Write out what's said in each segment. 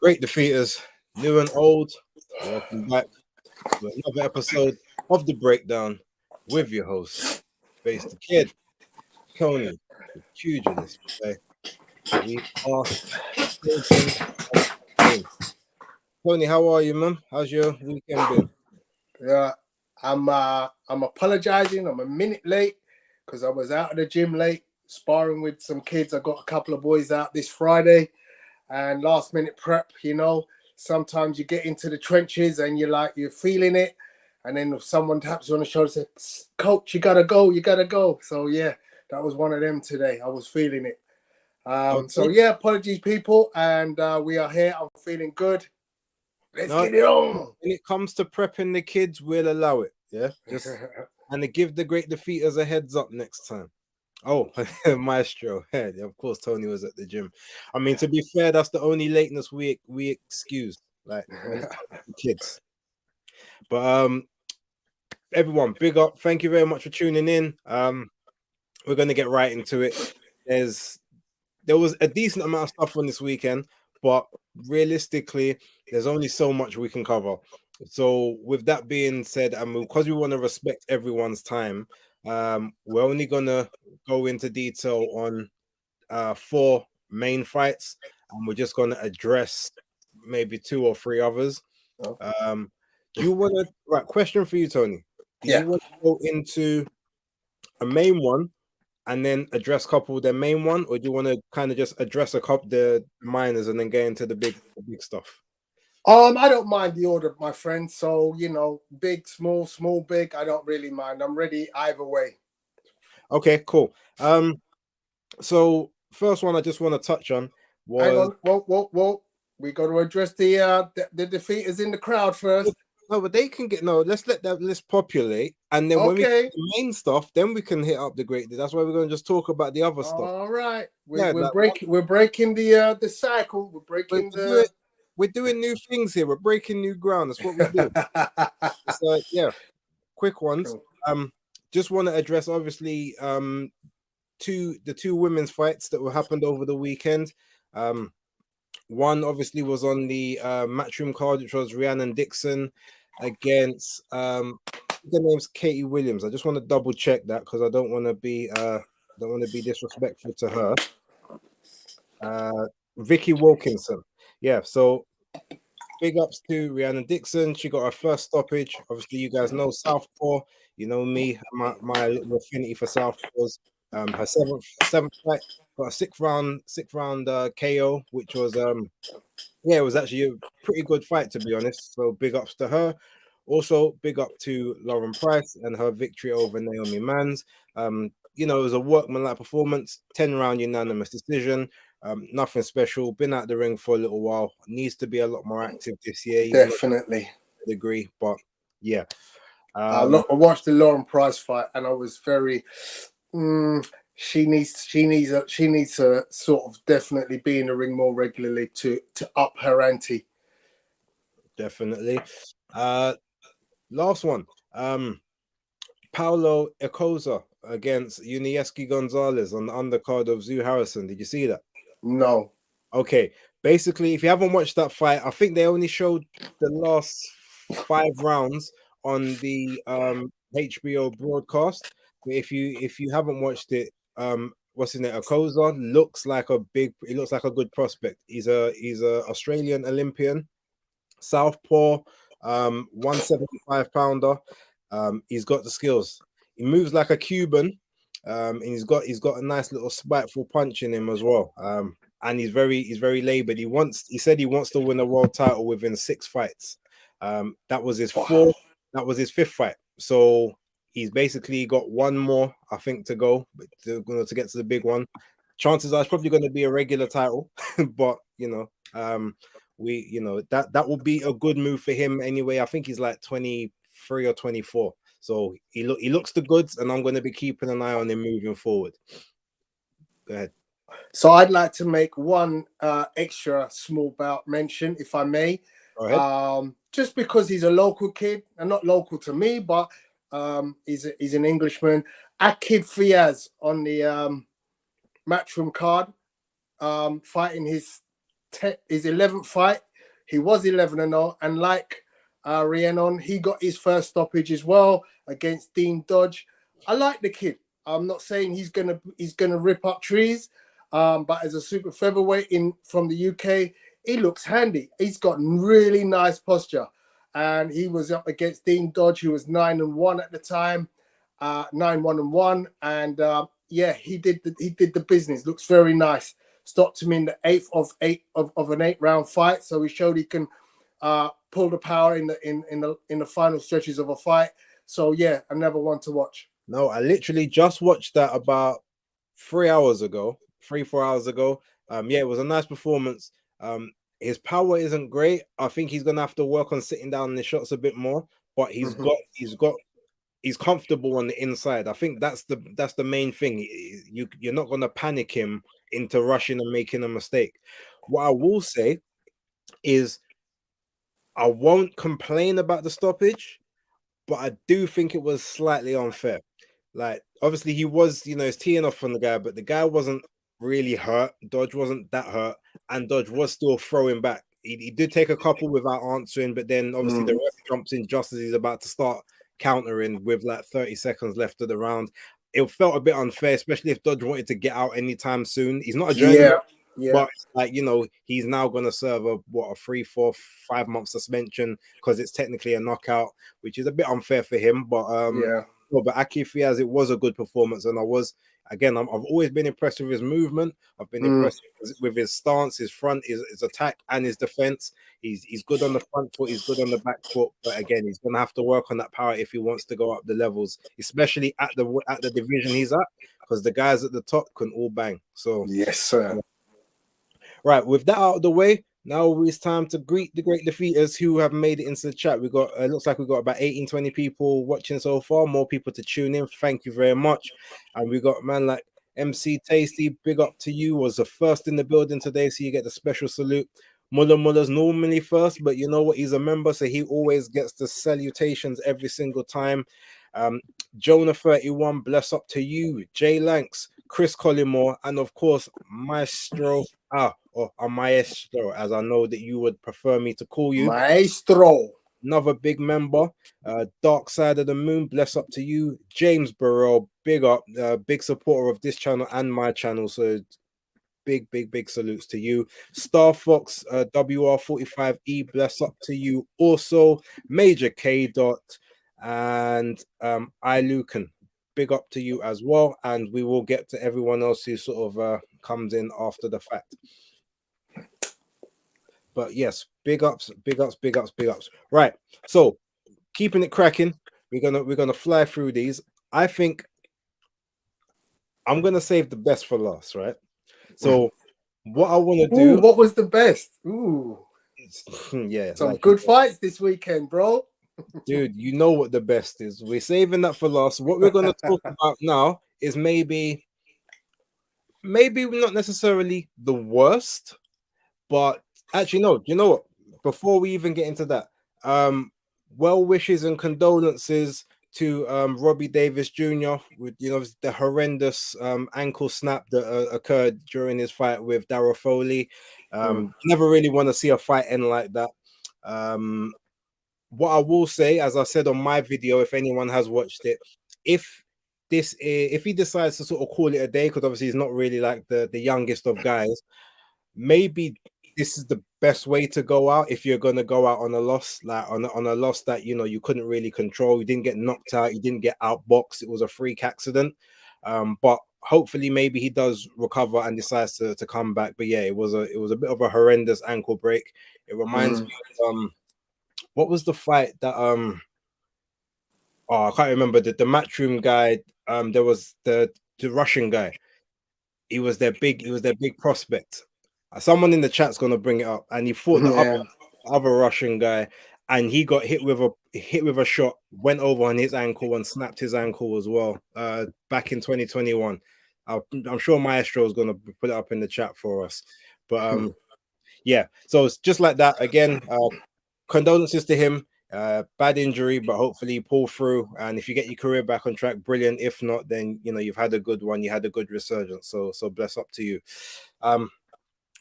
Great defeaters, new and old. Welcome back to another episode of The Breakdown with your host, BaseDaKID, Tony, the pugilist today. We are talking of game. Tony, how are you, man? How's your weekend been? Yeah, I'm apologizing. I'm a minute late because I was out of the gym late, sparring with some kids. I got a couple of boys out this Friday, and last minute prep. Sometimes you get into the trenches and you're feeling it, and then if someone taps you on the shoulder and says, "Coach, you gotta go, you gotta go." So yeah, that was one of them today. I was feeling it. So yeah, apologies, people, and we are here. I'm feeling good. Let's get it on. When it comes to prepping the kids, we'll allow it. Yeah, just and to give the great defeaters a heads up next time. Oh, Maestro. Yeah, of course, Tony was at the gym. I mean, to be fair, that's the only lateness we excuse, like the kids. But everyone, big up. Thank you very much for tuning in. We're gonna get right into it. There was a decent amount of stuff on this weekend, but realistically, there's only so much we can cover. So, with that being said, and because we want to respect everyone's time, we're only gonna go into detail on 4 main fights, and we're just gonna address maybe 2 or 3 others. Do you want to? Right, question for you, Tony. Do you want to go into a main one and then address a couple of their main one, or do you want to kind of just address a couple the minors and then get into the big stuff? I don't mind the order, my friend. So, big, small, small, big. I don't really mind. I'm ready either way. Okay, cool. So first one I just want to touch on was. Hang on. Whoa. We got to address the defeaters in the crowd first. No, but they can get let's let that list populate, and then when we get the main stuff, then we can hit up the great. That's why we're going to just talk about the other stuff. All right, we're breaking the cycle. We're doing new things here. We're breaking new ground. That's what we do. So yeah, quick ones. Just want to address obviously the two women's fights that happened over the weekend. One obviously was on the Matchroom card, which was Rhiannon Dixon against the name's Katie Williams. I just want to double check that because I don't want to be disrespectful to her. Vicky Wilkinson. Yeah, so big ups to Rhiannon Dixon. She got her first stoppage. Obviously, you guys know Southpaw. You know me, my little affinity for Southpaws. Her seventh fight, got a sixth round KO, which was it was actually a pretty good fight, to be honest. So big ups to her. Also, big up to Lauren Price and her victory over Naomi Mans. It was a workmanlike performance, 10-round unanimous decision. Nothing special. Been out the ring for a little while. Needs to be a lot more active this year. Definitely. Agree, but yeah. I watched the Lauren Price fight, and I was very. She needs to sort of definitely be in the ring more regularly to up her ante. Definitely. Last one. Paulo Ecosa against Unieski Gonzalez on the undercard of Tszyu Harrison. Did you see that? No. Okay. Basically, if you haven't watched that fight, I think they only showed the last 5 rounds on the HBO broadcast. But if you haven't watched it, what's in it? Ecosa looks like a good prospect. He's a Australian Olympian, Southpaw, 175 pounder. He's got the skills. He moves like a Cuban, and he's got a nice little spiteful punch in him as well. And he's very labored. He said he wants to win a world title within 6 fights. That was his fourth. That was his 5th fight. So he's basically got 1 more, I think, to go, but to get to the big one. Chances are it's probably going to be a regular title, but that will be a good move for him anyway. I think he's like 23 or 24. So he looks the goods, and I'm going to be keeping an eye on him moving forward. Go ahead. So I'd like to make one extra small bout mention, if I may. Go ahead. Just because he's a local kid, and not local to me, but he's an Englishman. Akid Fiaz on the Matchroom card, fighting his 11th fight. He was 11-0, and like Rhiannon, he got his first stoppage as well against Dean Dodge. I like the kid. I'm not saying he's gonna rip up trees, but as a super featherweight from the UK, he looks handy. He's got really nice posture, and he was up against Dean Dodge, who was 9-1 at the time, 9-1-1, and yeah, he did the business. Looks very nice. Stopped him in the eighth of an 8-round fight, so he showed he can pull the power in the final stretches of a fight. So yeah, another one to watch. No, I literally just watched that about 4 hours ago. Yeah, it was a nice performance. His power isn't great. I think he's gonna have to work on sitting down in the shots a bit more, but he's comfortable on the inside. I think that's the main thing. You're not gonna panic him into rushing and making a mistake. What I will say is I won't complain about the stoppage, but I do think it was slightly unfair. Like, obviously, he was, he's teeing off on the guy, but the guy wasn't really hurt. Dodge wasn't that hurt, and Dodge was still throwing back. He did take a couple without answering, but then obviously the ref jumps in just as he's about to start countering with like 30 seconds left of the round. It felt a bit unfair, especially if Dodge wanted to get out anytime soon. He's not a journeyman. Yeah. But like, he's now going to serve a 3, 4, 5 month suspension because it's technically a knockout, which is a bit unfair for him. But but Aki Fiaz, it was a good performance, and I've always been impressed with his movement. I've been impressed with his stance, his front, his attack, and his defense. He's good on the front foot, he's good on the back foot, but again, he's going to have to work on that power if he wants to go up the levels, especially at the division he's at, because the guys at the top can all bang. So yes, sir. Right, with that out of the way, now it's time to greet the great defeaters who have made it into the chat. We got looks like we got about 18-20 people watching so far. More people to tune in. Thank you very much. And we got man like MC Tasty. Big up to you. Was the first in the building today, so you get the special salute. Muller's normally first, but you know what? He's a member, so he always gets the salutations every single time. Jonah 31, bless up to you. Jay Lanks, Chris Collymore, and of course Maestro. Or a Maestro, as I know that you would prefer me to call you. Maestro. Another big member, Dark Side of the Moon, bless up to you. James Burrell, big up, big supporter of this channel and my channel, so big salutes to you. Star Fox, WR45E, bless up to you. Also, Major K Dot and I Lucan, big up to you as well, and we will get to everyone else who sort of comes in after the fact. But yes, big ups. Right. So keeping it cracking, we're gonna fly through these. I think I'm gonna save the best for last, right? So what I want to do. What was the best? Ooh. Yeah. Some good fights this weekend, bro. Dude, you know what the best is. We're saving that for last. What we're gonna talk about now is maybe not necessarily the worst, but actually, no. You know what? Before we even get into that, well wishes and condolences to Robbie Davis Jr. with the horrendous ankle snap that occurred during his fight with Darryl Foley. Never really want to see a fight end like that. What I will say, as I said on my video, if anyone has watched it, if he decides to sort of call it a day, because obviously he's not really like the youngest of guys, maybe this is the best way to go out if you're going to go out on a loss, like on a loss that you couldn't really control. You didn't get knocked out, you didn't get outboxed, it was a freak accident. But hopefully maybe he does recover and decides to come back. But yeah, it was a bit of a horrendous ankle break. It reminds me of, what was the fight that I can't remember, the Matchroom guy. There was the Russian guy. He was their big prospect. Someone in the chat's gonna bring it up, and he fought the other Russian guy, and he got hit with a shot, went over on his ankle and snapped his ankle as well. Back in 2021, I'm sure Maestro is gonna put it up in the chat for us. But yeah, so it's just like that again. Condolences to him. Bad injury, but hopefully pull through. And if you get your career back on track, brilliant. If not, then you've had a good one. You had a good resurgence. So bless up to you.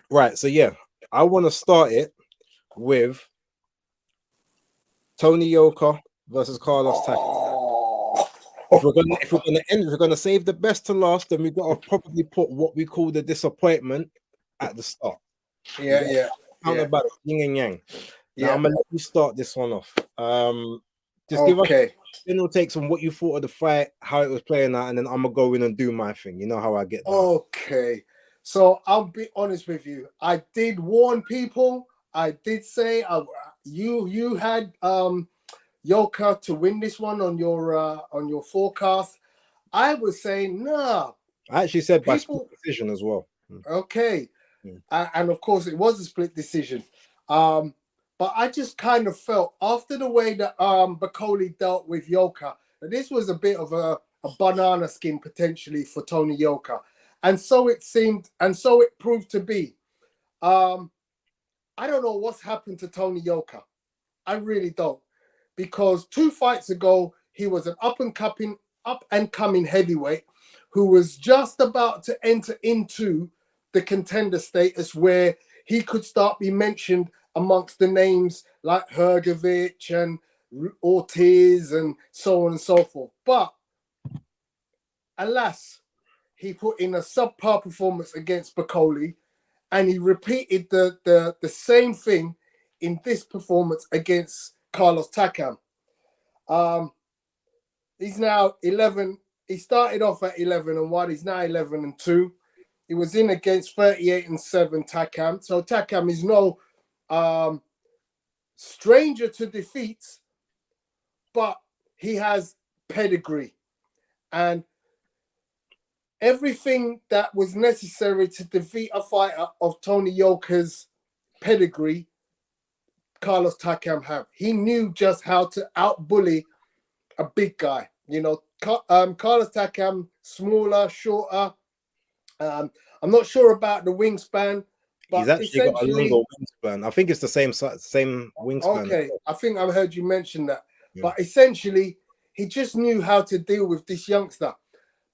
Right. So yeah, I want to start it with Tony Yoka versus Carlos Takam. Oh. If we're gonna save the best to last, then we've got to probably put what we call the disappointment at the start. Yeah. Counterbalance, yin and yang. Now I'm gonna let you start this one off. Just give us general takes on what you thought of the fight, how it was playing out, and then I'm gonna go in and do my thing. You know how I get down. Okay. So I'll be honest with you. I did warn people. I did say you had Yoka to win this one on your forecast. I was saying no. I actually said by split decision as well. Okay. And of course it was a split decision. But I just kind of felt after the way that Bakole dealt with Yoka, that this was a bit of a banana skin potentially for Tony Yoka. And so it seemed, and so it proved to be. I don't know what's happened to Tony Yoka. I really don't. Because 2 fights ago, he was an up and coming heavyweight who was just about to enter into the contender status where he could start being mentioned amongst the names like Hrgovic and Ortiz and so on and so forth. But alas, he put in a subpar performance against Bakole, and he repeated the same thing in this performance against Carlos Takam. He's now 11. He started off at 11-1. He's now 11-2. He was in against 38-7 Takam. So Takam is no stranger to defeats, but he has pedigree. And everything that was necessary to defeat a fighter of Tony Yoka's pedigree, Carlos Takam have. He knew just how to outbully a big guy. You know, Carlos Takam, smaller, shorter. I'm not sure about the wingspan, but he's actually got a longer wingspan. I think it's the same wingspan. Okay, I think I've heard you mention that. Yeah. But essentially, he just knew how to deal with this youngster.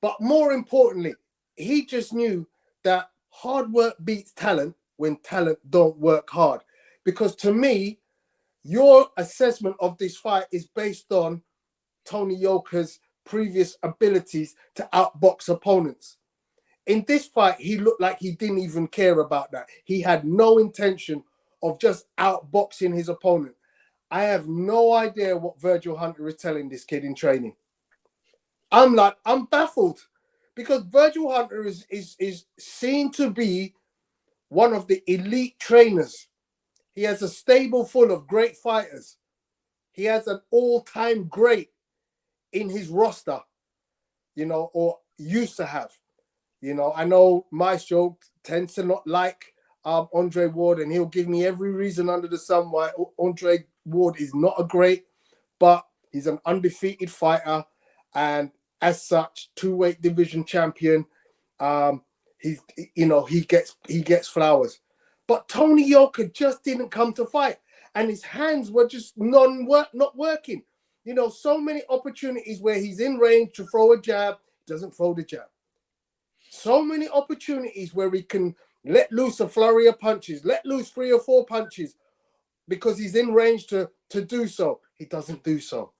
But more importantly, he just knew that hard work beats talent when talent don't work hard. Because to me, your assessment of this fight is based on Tony Yoka's previous abilities to outbox opponents. In this fight, he looked like he didn't even care about that. He had no intention of just outboxing his opponent. I have no idea what Virgil Hunter is telling this kid in training. I'm baffled because Virgil Hunter is seen to be one of the elite trainers. He has a stable full of great fighters. He has an all-time great in his roster, you know, or used to have. You know, I know Maestro tends to not like Andre Ward, and he'll give me every reason under the sun why Andre Ward is not a great, but he's an undefeated fighter, and as such, 2-weight division champion. He gets flowers. But Tony Yoka just didn't come to fight, and his hands were just not working. You know, so many opportunities where he's in range to throw a jab, doesn't throw the jab. So many opportunities where he can let loose a flurry of punches, let loose 3 or 4 punches because he's in range to do so. He doesn't do so.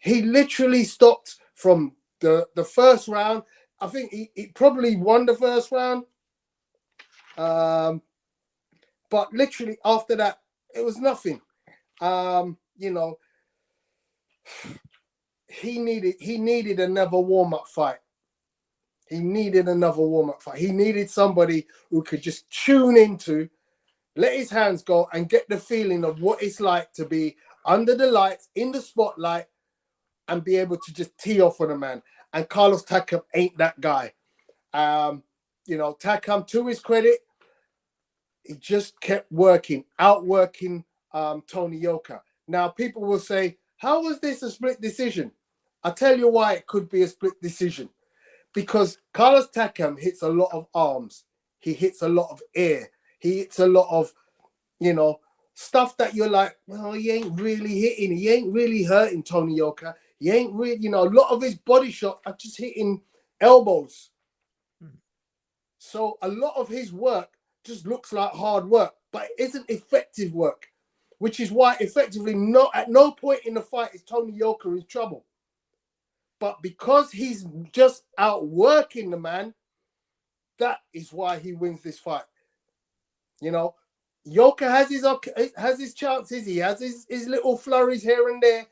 He literally stopped from the first round. I think he probably won the first round. But literally after that, it was nothing. You know, he needed another warm-up fight. He needed another warm-up fight. He needed somebody who could just tune into, let his hands go and get the feeling of what it's like to be under the lights, in the spotlight, and be able to just tee off on a man. And Carlos Takam ain't that guy. You know, Takam, to his credit, he just kept outworking Tony Yoka. Now, people will say, how was this a split decision? I'll tell you why it could be a split decision. Because Carlos Takam hits a lot of arms. He hits a lot of air. He hits a lot of, you know, stuff that you're like, well, he ain't really hitting. He ain't really hurting Tony Yoka. He ain't really, you know, a lot of his body shots are just hitting elbows. So a lot of his work just looks like hard work, but it isn't effective work which is why effectively at no point in the fight is Tony Yoka in trouble. But because he's just outworking the man, that is why he wins this fight. You know, Yoka has his chances. He has his little flurries here and there.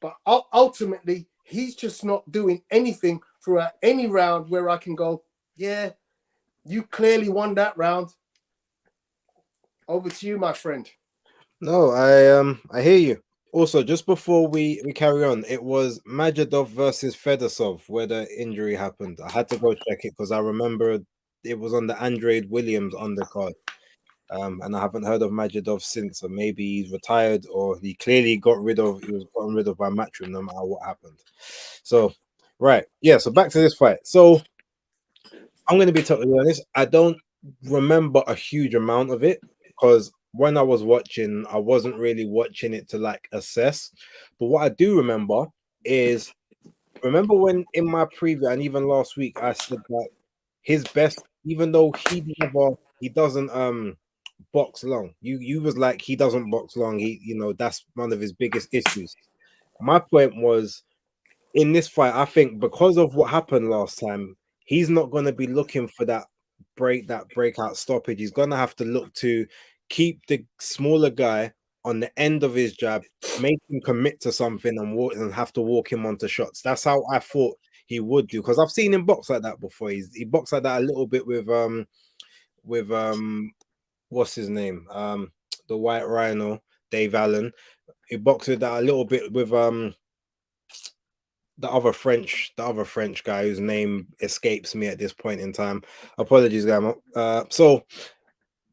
But ultimately, he's just not doing anything throughout any round where I can go, yeah, you clearly won that round. Over to you, my friend. No, I hear you. Also, just before we carry on, it was Majidov versus Fedosov where the injury happened. I had to go check it because I remember it was on the Andrade Williams undercard. And I haven't heard of Majidov since, so maybe he's retired or he clearly he was gotten rid of by Matchroom no matter what happened. So, right, yeah. So back to this fight. So I'm going to be totally honest. I don't remember a huge amount of it because when I was watching, I wasn't really watching it to like assess. But what I do remember is when in my preview and even last week I said that his best, even though he doesn't box long. You was like he doesn't box long. That's one of his biggest issues. My point was in this fight, I think because of what happened last time, he's not going to be looking for that breakout stoppage. He's going to have to look to keep the smaller guy on the end of his jab, make him commit to something and have to walk him onto shots. That's how I thought he would do because I've seen him box like that before. He boxed like that a little bit with what's his name? The White Rhino, Dave Allen. He boxed with that a little bit with the other French guy whose name escapes me at this point in time. Apologies, Gamma. So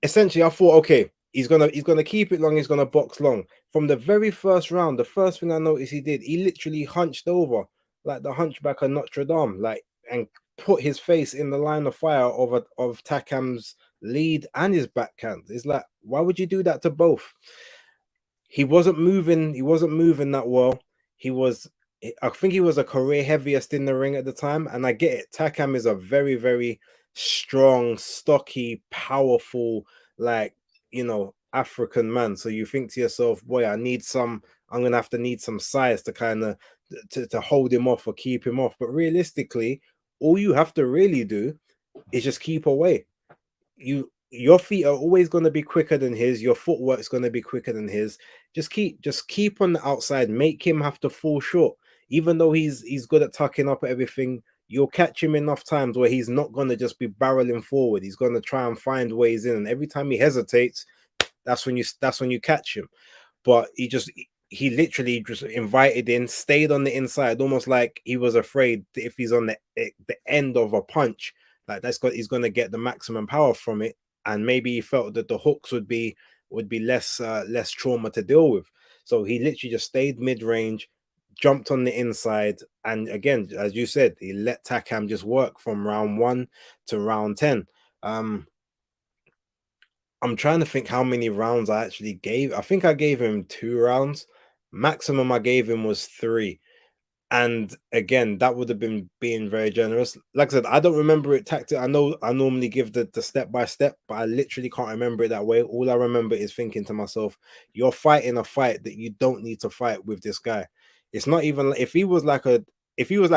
essentially I thought, okay, he's gonna keep it long, he's gonna box long. From the very first round, the first thing I noticed he literally hunched over like the hunchback of Notre Dame, like, and put his face in the line of fire of Takam's lead and his backhand. It's like, why would you do that to both? He wasn't moving that well. I think he was a career heaviest in the ring at the time, and I get it. Takam is a very, very strong, stocky, powerful, like, African man. So you think to yourself, boy, I'm gonna have to need some size to kind of to hold him off or keep him off. But realistically, all you have to really do is just keep away. Your feet are always going to be quicker than his. Your footwork is going to be quicker than his. Just keep on the outside. Make him have to fall short. Even though he's good at tucking up at everything, you'll catch him enough times where he's not going to just be barreling forward. He's going to try and find ways in. And every time he hesitates, that's when you catch him. But he literally just invited in, stayed on the inside, almost like he was afraid that if he's on the end of a punch, like he's going to get the maximum power from it. And maybe he felt that the hooks would be less trauma to deal with. So he literally just stayed mid-range, jumped on the inside, and again, as you said, he let Takam just work from round 1 to round 10. I'm trying to think how many rounds I actually gave. I think I gave him 2 rounds. Maximum I gave him was 3. And again, that would have been being very generous. Like I said, I don't remember it tactic. I know I normally give the step by step, but I literally can't remember it that way. All I remember is thinking to myself, you're fighting a fight that you don't need to fight with this guy. It's not even if he was like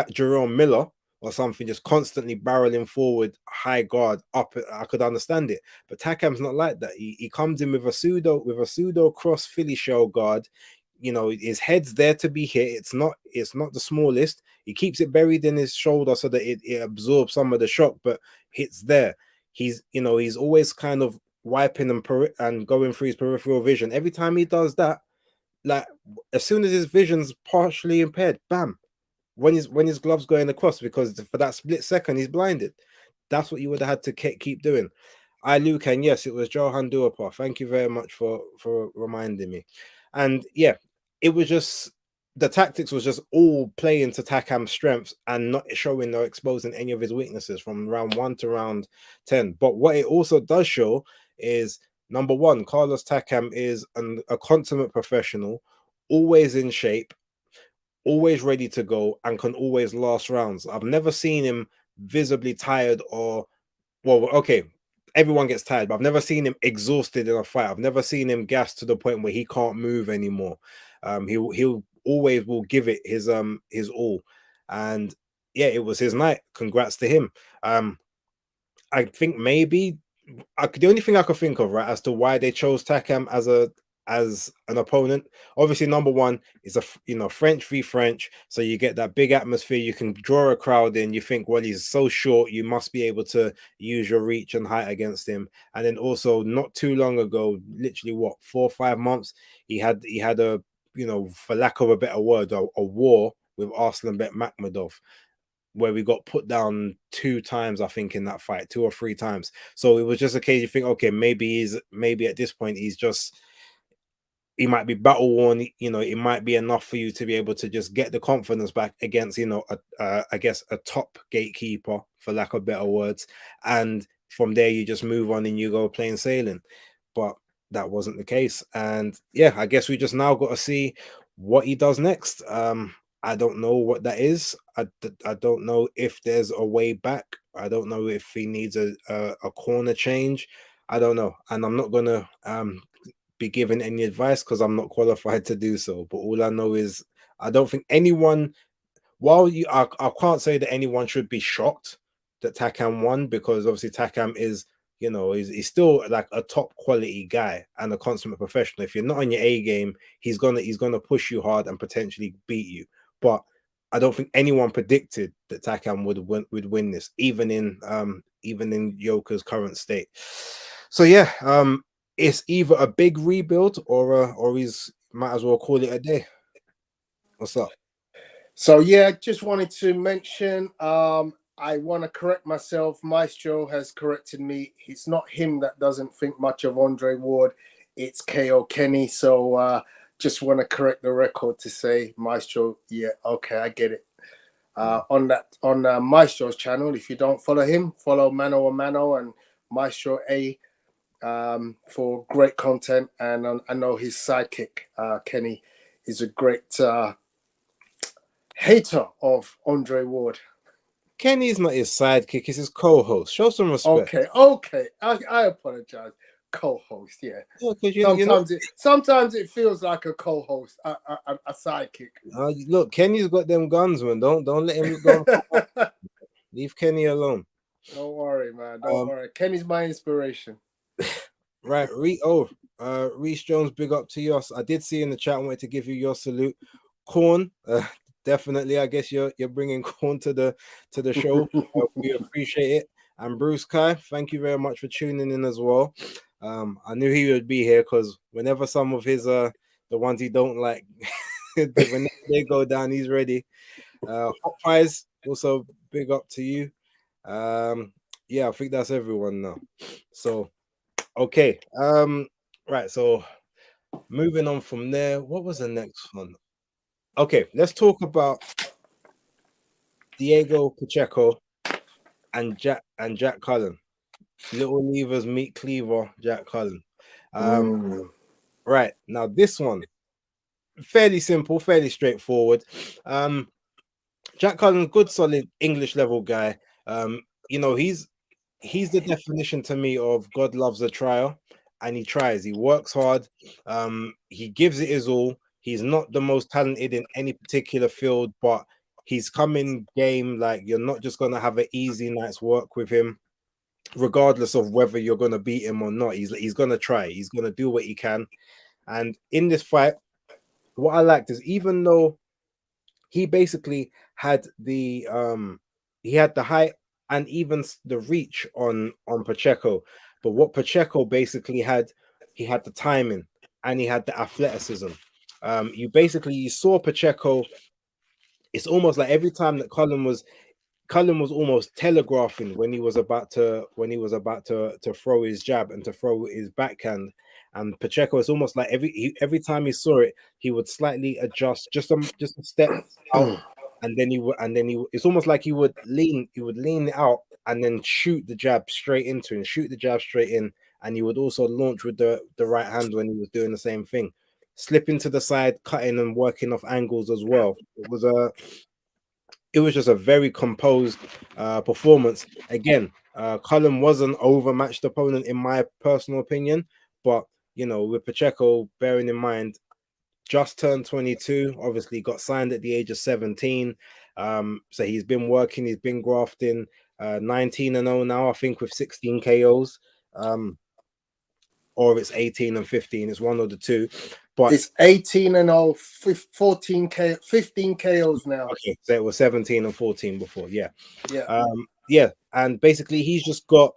Jerome Miller or something, just constantly barreling forward, high guard up, I could understand it. But Takam's not like that. He comes in with a pseudo cross Philly shell guard. His head's there to be hit. It's not the smallest. He keeps it buried in his shoulder so that it absorbs some of the shock, but it's there. He's always kind of wiping and going through his peripheral vision. Every time he does that, like as soon as his vision's partially impaired, bam, when his gloves going across, because for that split second he's blinded. That's what you would have had to keep doing. Luke, and yes, it was Johan Duapa. Thank you very much for reminding me. And yeah, it was just the tactics was just all playing to Takam's strengths and not showing or exposing any of his weaknesses from round 1 to round 10. But what it also does show is, number one, Carlos Takam is a consummate professional, always in shape, always ready to go, and can always last rounds. I've never seen him visibly tired or, well, okay, everyone gets tired, but I've never seen him exhausted in a fight. I've never seen him gassed to the point where he can't move anymore. He'll always will give it his all, and yeah, it was his night. Congrats to him. I think maybe the only thing I could think of, right, as to why they chose Takam as an opponent. Obviously, number one is French v French, so you get that big atmosphere. You can draw a crowd in. You think, well, he's so short, you must be able to use your reach and height against him. And then also, not too long ago, literally what 4 or 5 months, he had a for lack of a better word, a war with Arslanbek Makhmudov, where we got put down 2 times, I think, in that fight, 2 or 3 times. So it was just a case you think, okay, maybe at this point he might be battle worn. It might be enough for you to be able to just get the confidence back against, I guess a top gatekeeper, for lack of better words. And from there, you just move on and you go plain sailing. But that wasn't the case. And yeah, I guess we just now got to see what he does next. I don't know what that is. I don't know if there's a way back. I don't know if he needs a corner change. I don't know. And I'm not going to be given any advice because I'm not qualified to do so. But all I know is I don't think anyone, I can't say that anyone should be shocked that Takam won, because obviously Takam is, he's still like a top quality guy and a consummate professional. If you're not on your A game, he's gonna push you hard and potentially beat you. But I don't think anyone predicted that Takam would win this, even in Yoka's current state. So yeah, it's either a big rebuild or he's might as well call it a day. What's up? So yeah, just wanted to mention, I want to correct myself. Maestro has corrected me. It's not him that doesn't think much of Andre Ward. It's KO Kenny. So just want to correct the record to say Maestro. Yeah, okay, I get it. On Maestro's channel, if you don't follow him, follow Mano a Mano and Maestro A for great content. And I know his sidekick, Kenny, is a great hater of Andre Ward. Kenny's not his sidekick, he's his co-host. Show some respect. Okay. I apologize. Co-host, yeah. Sometimes it feels like a co-host, a sidekick. Look, Kenny's got them guns, man. Don't let him go. Leave Kenny alone. Don't worry, man. Don't worry. Kenny's my inspiration. Right, Reese Jones, big up to you. I did see in the chat. I wanted to give you your salute. Corn, definitely. I guess you're bringing Corn to the show. We appreciate it. And Bruce Kai, thank you very much for tuning in as well. I knew he would be here because whenever some of his the ones he don't like, when they go down, he's ready. Hot Pies, also big up to you. Yeah, I think that's everyone now. So okay. Right, so moving on from there, what was the next one? Okay, let's talk about Diego Pacheco and Jack Cullen. Little Levers meet Cleaver, Jack Cullen. Right, now this one, fairly simple, fairly straightforward. Jack Cullen, good solid English level guy. He's the definition to me of God loves a trial, and he tries. He works hard. He gives it his all. He's not the most talented in any particular field, but he's coming game. Like, you're not just gonna have an easy night's work with him, regardless of whether you're gonna beat him or not. He's gonna try. He's gonna do what he can. And in this fight, what I liked is, even though he basically had the height and even the reach on Pacheco, but what Pacheco basically had, he had the timing and he had the athleticism. You saw Pacheco. It's almost like every time that Cullen was almost telegraphing when he was about to throw his jab and to throw his backhand. And Pacheco, it's almost like every time he saw it, he would slightly adjust just a step out, and then it's almost like he would lean it out and then shoot the jab straight into and shoot the jab straight in, and he would also launch with the right hand when he was doing the same thing, slipping to the side, cutting and working off angles as well. It was just a very composed performance. Again, Cullen was an overmatched opponent in my personal opinion, but you know, with Pacheco, bearing in mind, just turned 22, obviously got signed at the age of 17. So he's been working, he's been grafting, 19-0 now, I think, with 16 KOs. Or it's 18 and 15, it's one of the two. But it's 18-0, 15 KOs now. Okay, so it was 17 and 14 before, yeah. Yeah. Yeah, and basically he's got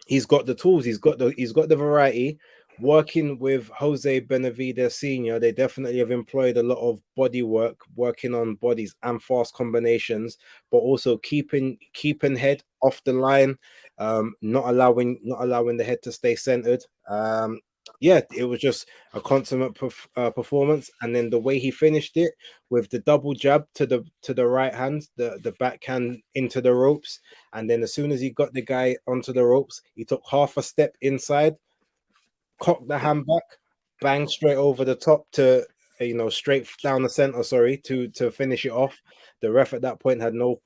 the tools, he's got the variety. Working with Jose Benavidez Sr., they definitely have employed a lot of body work, working on bodies and fast combinations, but also keeping head off the line, not allowing the head to stay centered. Yeah, it was just a consummate performance, and then the way he finished it with the double jab to the right hand, the backhand into the ropes, and then as soon as he got the guy onto the ropes, he took half a step inside, cocked the hand back, bang straight over the top to straight down the center. Sorry, to finish it off. The ref at that point had no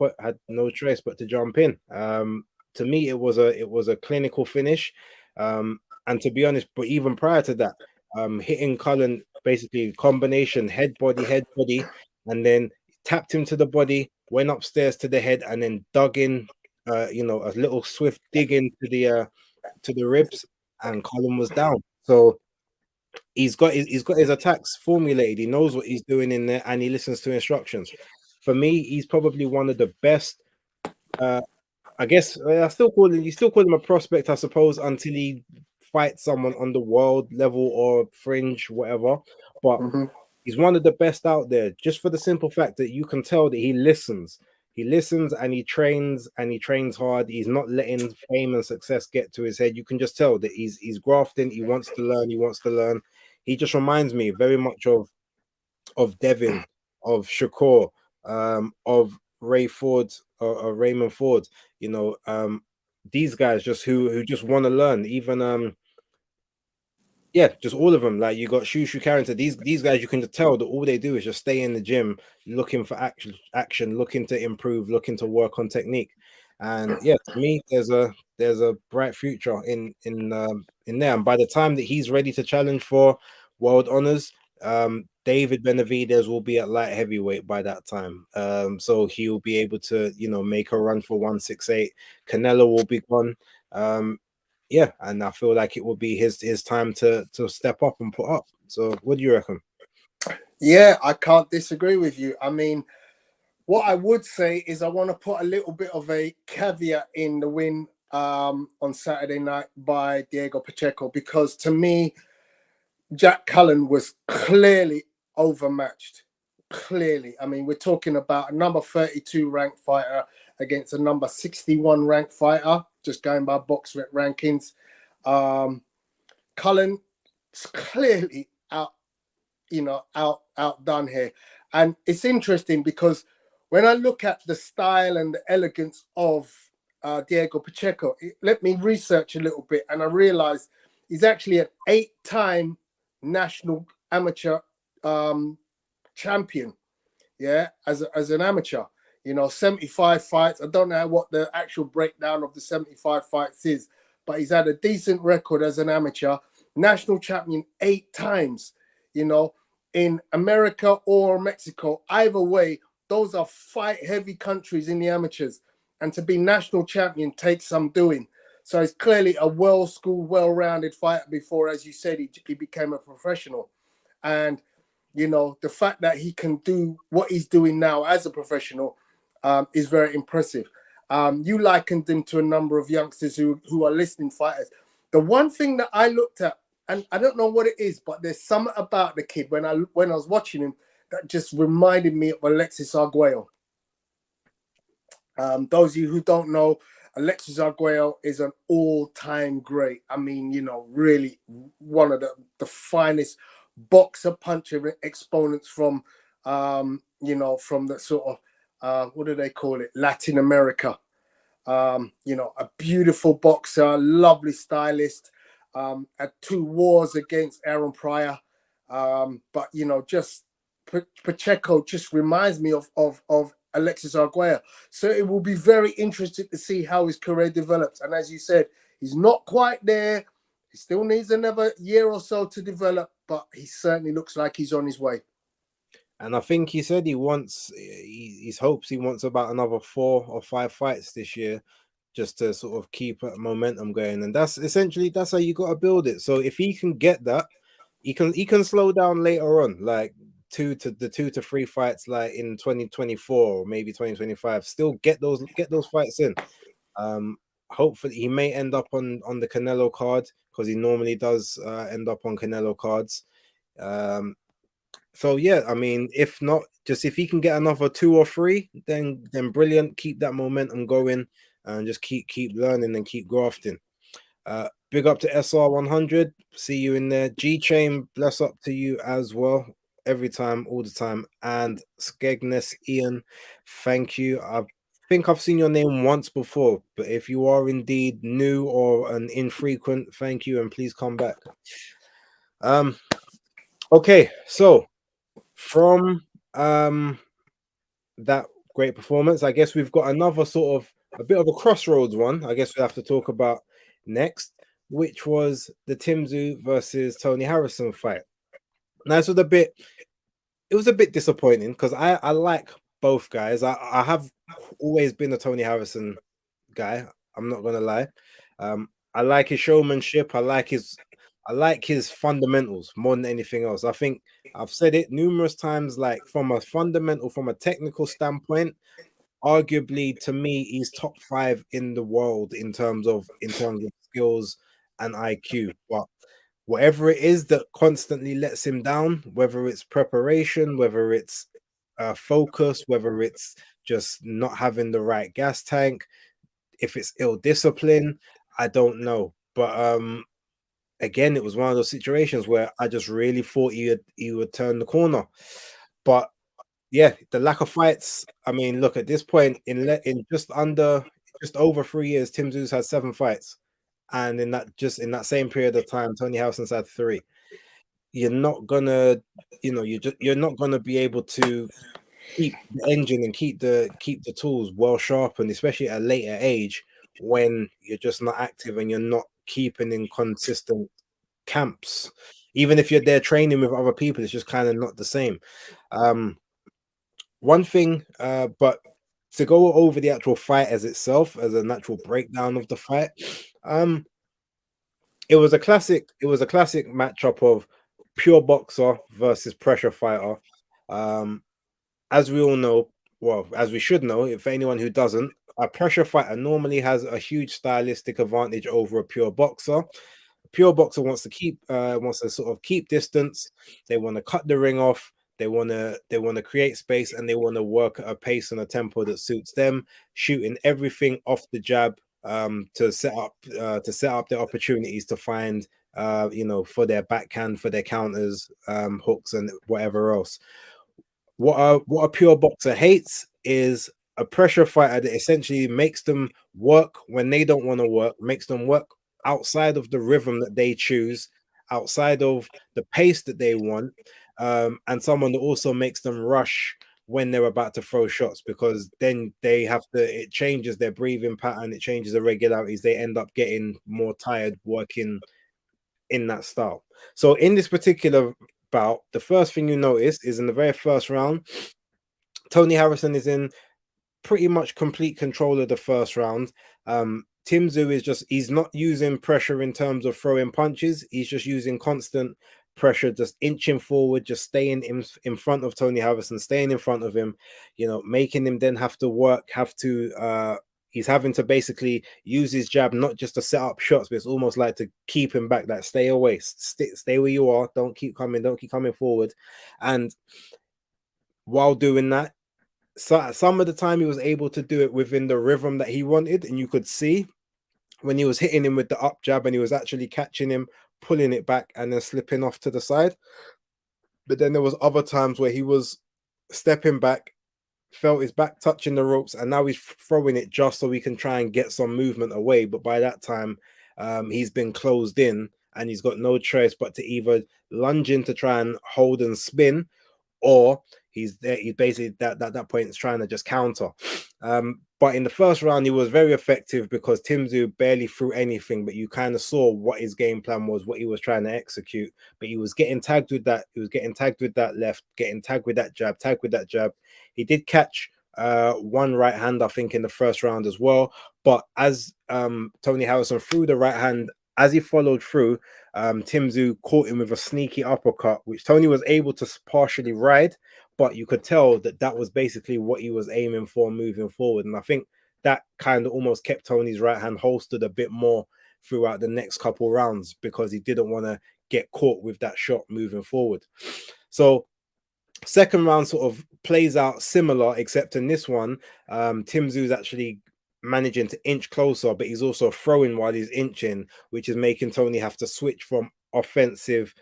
choice but to jump in. To me, it was a clinical finish. And to be honest, but even prior to that, hitting Cullen basically combination head body, and then tapped him to the body, went upstairs to the head, and then dug in. A little swift dig into the ribs, and Cullen was down. So he's got his attacks formulated. He knows what he's doing in there, and he listens to instructions. For me, he's probably one of the best. I guess you still call him a prospect, I suppose, until he fights someone on the world level or fringe, whatever. But he's one of the best out there, just for the simple fact that you can tell that he listens. He listens and he trains hard. He's not letting fame and success get to his head. You can just tell that he's grafting. He wants to learn. He just reminds me very much of Devin, of Shakur, of Ray Ford, or Raymond Ford. These guys just who just want to learn. Even just all of them. Like you got Tszyu Carrington. These guys, you can tell that all they do is just stay in the gym, looking for action, looking to improve, looking to work on technique. And yeah, to me, there's a bright future in there. And by the time that he's ready to challenge for world honors, David Benavidez will be at light heavyweight by that time. So he'll be able to make a run for 168. Canelo will be gone. Yeah, and I feel like it will be his time to step up and put up. So what do you reckon? Yeah, I can't disagree with you. I mean, what I would say is I want to put a little bit of a caveat in the win on Saturday night by Diego Pacheco, because to me, Jack Cullen was clearly overmatched. Clearly. I mean, we're talking about a number 32 ranked fighter against a number 61 ranked fighter, just going by box rankings. Cullen is clearly outdone here. And it's interesting because when I look at the style and the elegance of Diego Pacheco, let me research a little bit, and I realized he's actually an 8-time national amateur champion, as an amateur. 75 fights. I don't know what the actual breakdown of the 75 fights is, but he's had a decent record as an amateur, national champion 8 times. In America or Mexico, either way, those are fight heavy countries in the amateurs, and to be national champion takes some doing. So he's clearly a well-schooled, well-rounded fighter before, as you said, he became a professional. And, the fact that he can do what he's doing now as a professional is very impressive. You likened him to a number of youngsters who are listening fighters. The one thing that I looked at, and I don't know what it is, but there's something about the kid when I was watching him that just reminded me of Alexis Arguello. Those of you who don't know, Alexis Arguello is an all-time great. I mean, really one of the finest boxer puncher exponents from, from the sort of, what do they call it? Latin America. A beautiful boxer, lovely stylist, had 2 wars against Aaron Pryor. But, just Pacheco just reminds me of Alexis Arguello. So it will be very interesting to see how his career develops. And as you said, he's not quite there. He still needs another year or so to develop, but he certainly looks like he's on his way. And I think he said he wants about another 4 or 5 fights this year, just to sort of keep momentum going. And that's how you got to build it. So if he can get that, he can slow down later on, like 2 to 3 fights, like in 2024 or maybe 2025. Still get those fights in. Hopefully he may end up on the Canelo card, because he normally does end up on Canelo cards. So yeah, I mean, if not, just if he can get another 2 or 3, then brilliant. Keep that momentum going and just keep learning and keep grafting. Big up to SR100. See you in there. G Chain, bless up to you as well. Every time, all the time. And Skegness Ian, thank you. I think I've seen your name once before, but if you are indeed new or an infrequent, thank you, and please come back. Okay, so from that great performance, I guess we've got another sort of a bit of a crossroads one. I guess we have to talk about next, which was the Tszyu versus Tony Harrison fight. Now, it was a bit disappointing, because I like both guys. I have always been a Tony Harrison guy. I'm not gonna lie. I like his showmanship. I like his fundamentals more than anything else. I think I've said it numerous times, like from a technical standpoint, arguably to me, he's top 5 in the world in terms of skills and IQ. But whatever it is that constantly lets him down, whether it's preparation, whether it's focus, whether it's just not having the right gas tank, if it's ill discipline, I don't know. But again, it was one of those situations where I just really thought he would turn the corner. But yeah, the lack of fights. I mean, look, at this point, in just over 3 years, Tszyu had 7 fights, and in that same period of time, Tony Harrison's had 3. You're not gonna, you're not gonna be able to keep the engine and keep the tools well sharpened, especially at a later age, when you're just not active and you're not keeping in consistent camps. Even if you're there training with other people, it's just kind of not the same. One thing, but to go over the actual fight as itself, as a natural breakdown of the fight, it was a classic matchup of pure boxer versus pressure fighter. As we all know, well, as we should know, if anyone who doesn't, a pressure fighter normally has a huge stylistic advantage over a pure boxer. A pure boxer wants to sort of keep distance. They want to cut the ring off. They want to create space, and they want to work at a pace and a tempo that suits them, shooting everything off the jab, to set up their opportunities to find, for their backhand, for their counters, hooks, and whatever else. What a pure boxer hates is a pressure fighter that essentially makes them work when they don't want to work, makes them work outside of the rhythm that they choose, outside of the pace that they want, and someone that also makes them rush when they're about to throw shots, because then it changes their breathing pattern, it changes the regularities, they end up getting more tired working in that style. So in this particular bout, the first thing you notice is in the very first round, Tony Harrison is in pretty much complete control of the first round. Tszyu is he's not using pressure in terms of throwing punches. He's just using constant pressure, just inching forward, just staying in front of Tony Harrison, staying in front of him, making him then have to he's having to basically use his jab, not just to set up shots, but it's almost like to keep him back, like stay away, stay where you are, don't keep coming forward. And while doing that, so some of the time he was able to do it within the rhythm that he wanted, and you could see when he was hitting him with the up jab and he was actually catching him, pulling it back, and then slipping off to the side. But then there was other times where he was stepping back, felt his back touching the ropes, and now he's throwing it just so he can try and get some movement away. But by that time, he's been closed in, and he's got no choice but to either lunge in to try and hold and spin, or He's there. He's basically that point is trying to just counter. But in the first round, he was very effective because Tszyu barely threw anything, but you kind of saw what his game plan was, what he was trying to execute. But he was getting tagged with that. He was getting tagged with that left, getting tagged with that jab, tagged with that jab. He did catch one right hand, I think, in the first round as well. But as Tony Harrison threw the right hand, as he followed through, Tszyu caught him with a sneaky uppercut, which Tony was able to partially ride, but you could tell that that was basically what he was aiming for moving forward. And I think that kind of almost kept Tony's right hand holstered a bit more throughout the next couple rounds because he didn't want to get caught with that shot moving forward. So second round sort of plays out similar, except in this one, Tszyu's actually managing to inch closer, but he's also throwing while he's inching, which is making Tony have to switch from offensive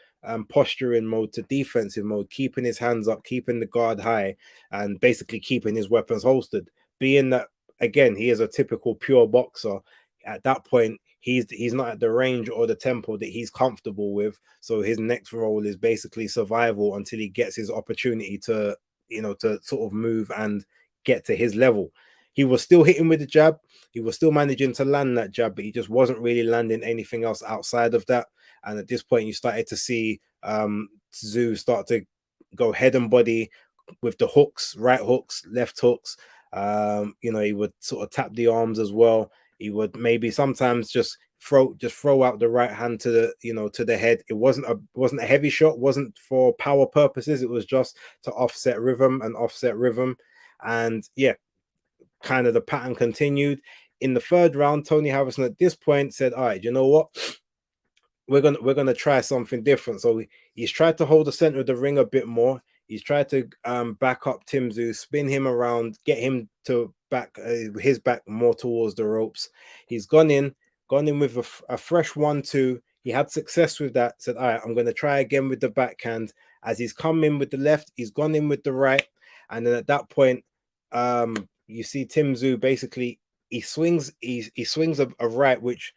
posturing mode to defensive mode, keeping his hands up, keeping the guard high, and basically keeping his weapons holstered. Being that, again, he is a typical pure boxer, at that point, he's not at the range or the tempo that he's comfortable with. So his next role is basically survival until he gets his opportunity to, to sort of move and get to his level. He was still hitting with the jab. He was still managing to land that jab, but he just wasn't really landing anything else outside of that. And at this point, you started to see Tszyu start to go head and body with the hooks, right hooks, left hooks. He would sort of tap the arms as well. He would maybe sometimes just throw out the right hand to the to the head. It wasn't a heavy shot, wasn't for power purposes. It was just to offset rhythm. And yeah, kind of the pattern continued. In the third round, Tony Harrison at this point said, all right, you know what? We're gonna try something different. So he's tried to hold the center of the ring a bit more. He's tried to back up Tszyu, spin him around, get him to back his back more towards the ropes. He's gone in with a fresh 1-2. He had success with that. Said, all right, I'm going to try again with the backhand. As he's come in with the left, he's gone in with the right. And then at that point, you see Tszyu basically, he swings a right, which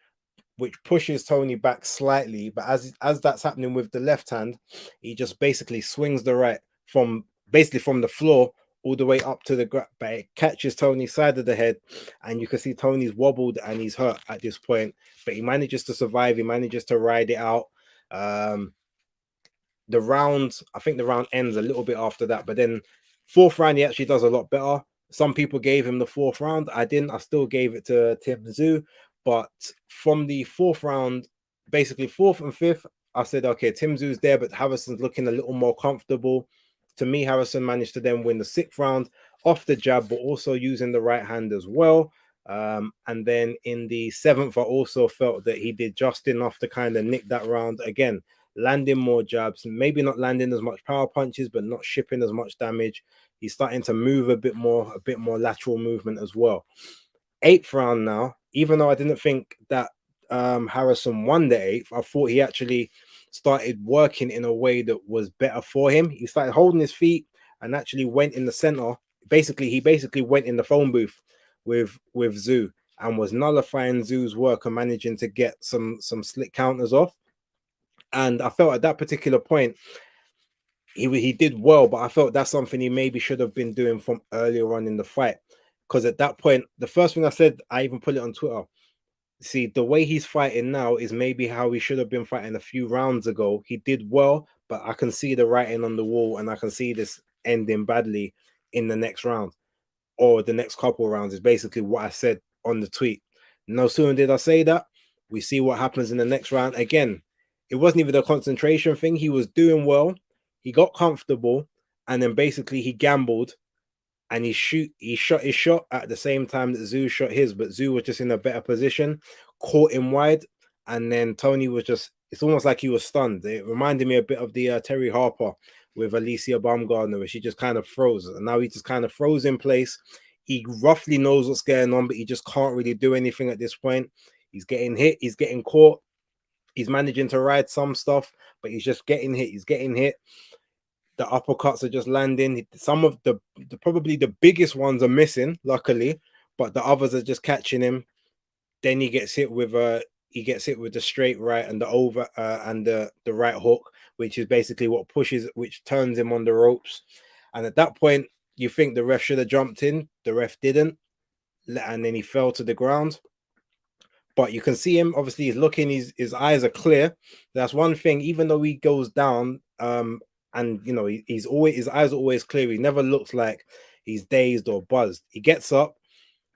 pushes Tony back slightly. But as that's happening with the left hand, he just basically swings the right from the floor all the way up to the ground, but it catches Tony's side of the head, and you can see Tony's wobbled and he's hurt at this point, but he manages to survive. He manages to ride it out. I think the round ends a little bit after that, but then fourth round, he actually does a lot better. Some people gave him the fourth round. I didn't. I still gave it to Tszyu, but from the fourth round, basically fourth and fifth, I said, okay, Tszyu's there, but Harrison's looking a little more comfortable. To me, Harrison managed to then win the sixth round off the jab, but also using the right hand as well. And then in the seventh, I also felt that he did just enough to kind of nick that round again, landing more jabs, maybe not landing as much power punches, but not shipping as much damage. He's starting to move a bit more lateral movement as well. Eighth round now, even though I didn't think that Harrison won the eighth, I thought he actually started working in a way that was better for him. He started holding his feet and actually went in the center. He basically went in the phone booth with Tszyu and was nullifying Tszyu's work and managing to get some slick counters off. And I felt at that particular point, he did well, but I felt that's something he maybe should have been doing from earlier on in the fight. Because at that point, the first thing I said, I even put it on Twitter. See, the way he's fighting now is maybe how he should have been fighting a few rounds ago. He did well, but I can see the writing on the wall, and I can see this ending badly in the next round or the next couple of rounds, is basically what I said on the tweet. No sooner did I say that, we see what happens in the next round. Again, it wasn't even a concentration thing. He was doing well. He got comfortable, and then basically he gambled. And he shot his shot at the same time that Tszyu shot his, but Tszyu was just in a better position, caught him wide, and then Tony was just, it's almost like he was stunned. It reminded me a bit of the Terry Harper with Alicia Baumgardner, where she just kind of froze, and now he just kind of froze in place. He roughly knows what's going on, but he just can't really do anything at this point. He's getting hit, he's getting caught, he's managing to ride some stuff, but he's just getting hit. The uppercuts are just landing. Some of the probably the biggest ones are missing, luckily, but the others are just catching him. Then he gets hit with the straight right and the over and the right hook, which is basically which turns him on the ropes. And at that point, you think the ref should have jumped in. The ref didn't, and then he fell to the ground. But you can see him, obviously he's looking, his eyes are clear. That's one thing, even though he goes down, and you know, he's always, his eyes are always clear. He never looks like he's dazed or buzzed. He gets up,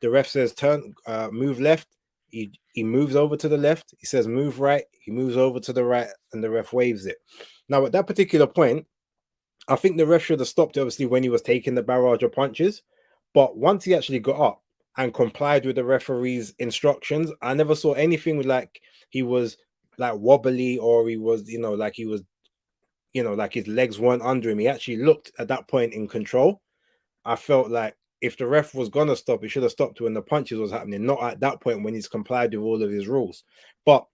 the ref says turn, move left. He moves over to the left. He says move right. He moves over to the right, and the ref waves it. Now at that particular point, I think the ref should have stopped, obviously, when he was taking the barrage of punches. But once he actually got up and complied with the referee's instructions, I never saw anything like he was like wobbly, or he was, you know, like he was, you know, like his legs weren't under him. He actually looked at that point in control. I felt like if the ref was gonna stop, he should have stopped when the punches was happening, not at that point when he's complied with all of his rules. But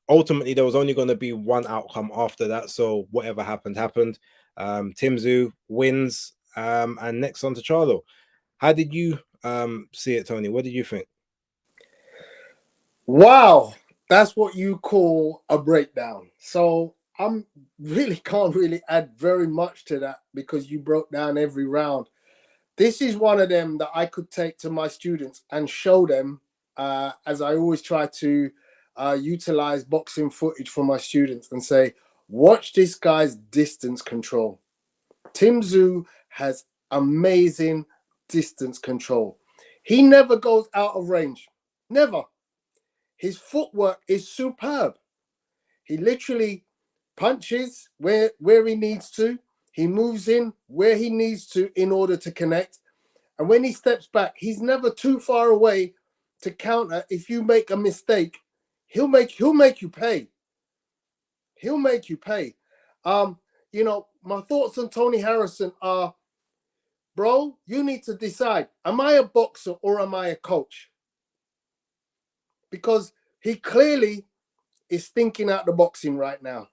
ultimately, there was only going to be one outcome after that. So whatever happened, happened. Tszyu wins, and next on to Charlo. How did you see it, Tony? What did you think? Wow, that's what you call a breakdown. So I'm really can't really add very much to that, because you broke down every round. This is one of them that I could take to my students and show them, as I always try to utilize boxing footage for my students and say, watch this guy's distance control. Tszyu has amazing distance control. He never goes out of range. Never. His footwork is superb. He literally punches where he needs to. He moves in where he needs to in order to connect. And when he steps back, he's never too far away to counter. If you make a mistake, he'll make you pay. He'll make you pay. You know, my thoughts on Tony Harrison are, bro, you need to decide, am I a boxer or am I a coach? Because he clearly is thinking out the boxing right now.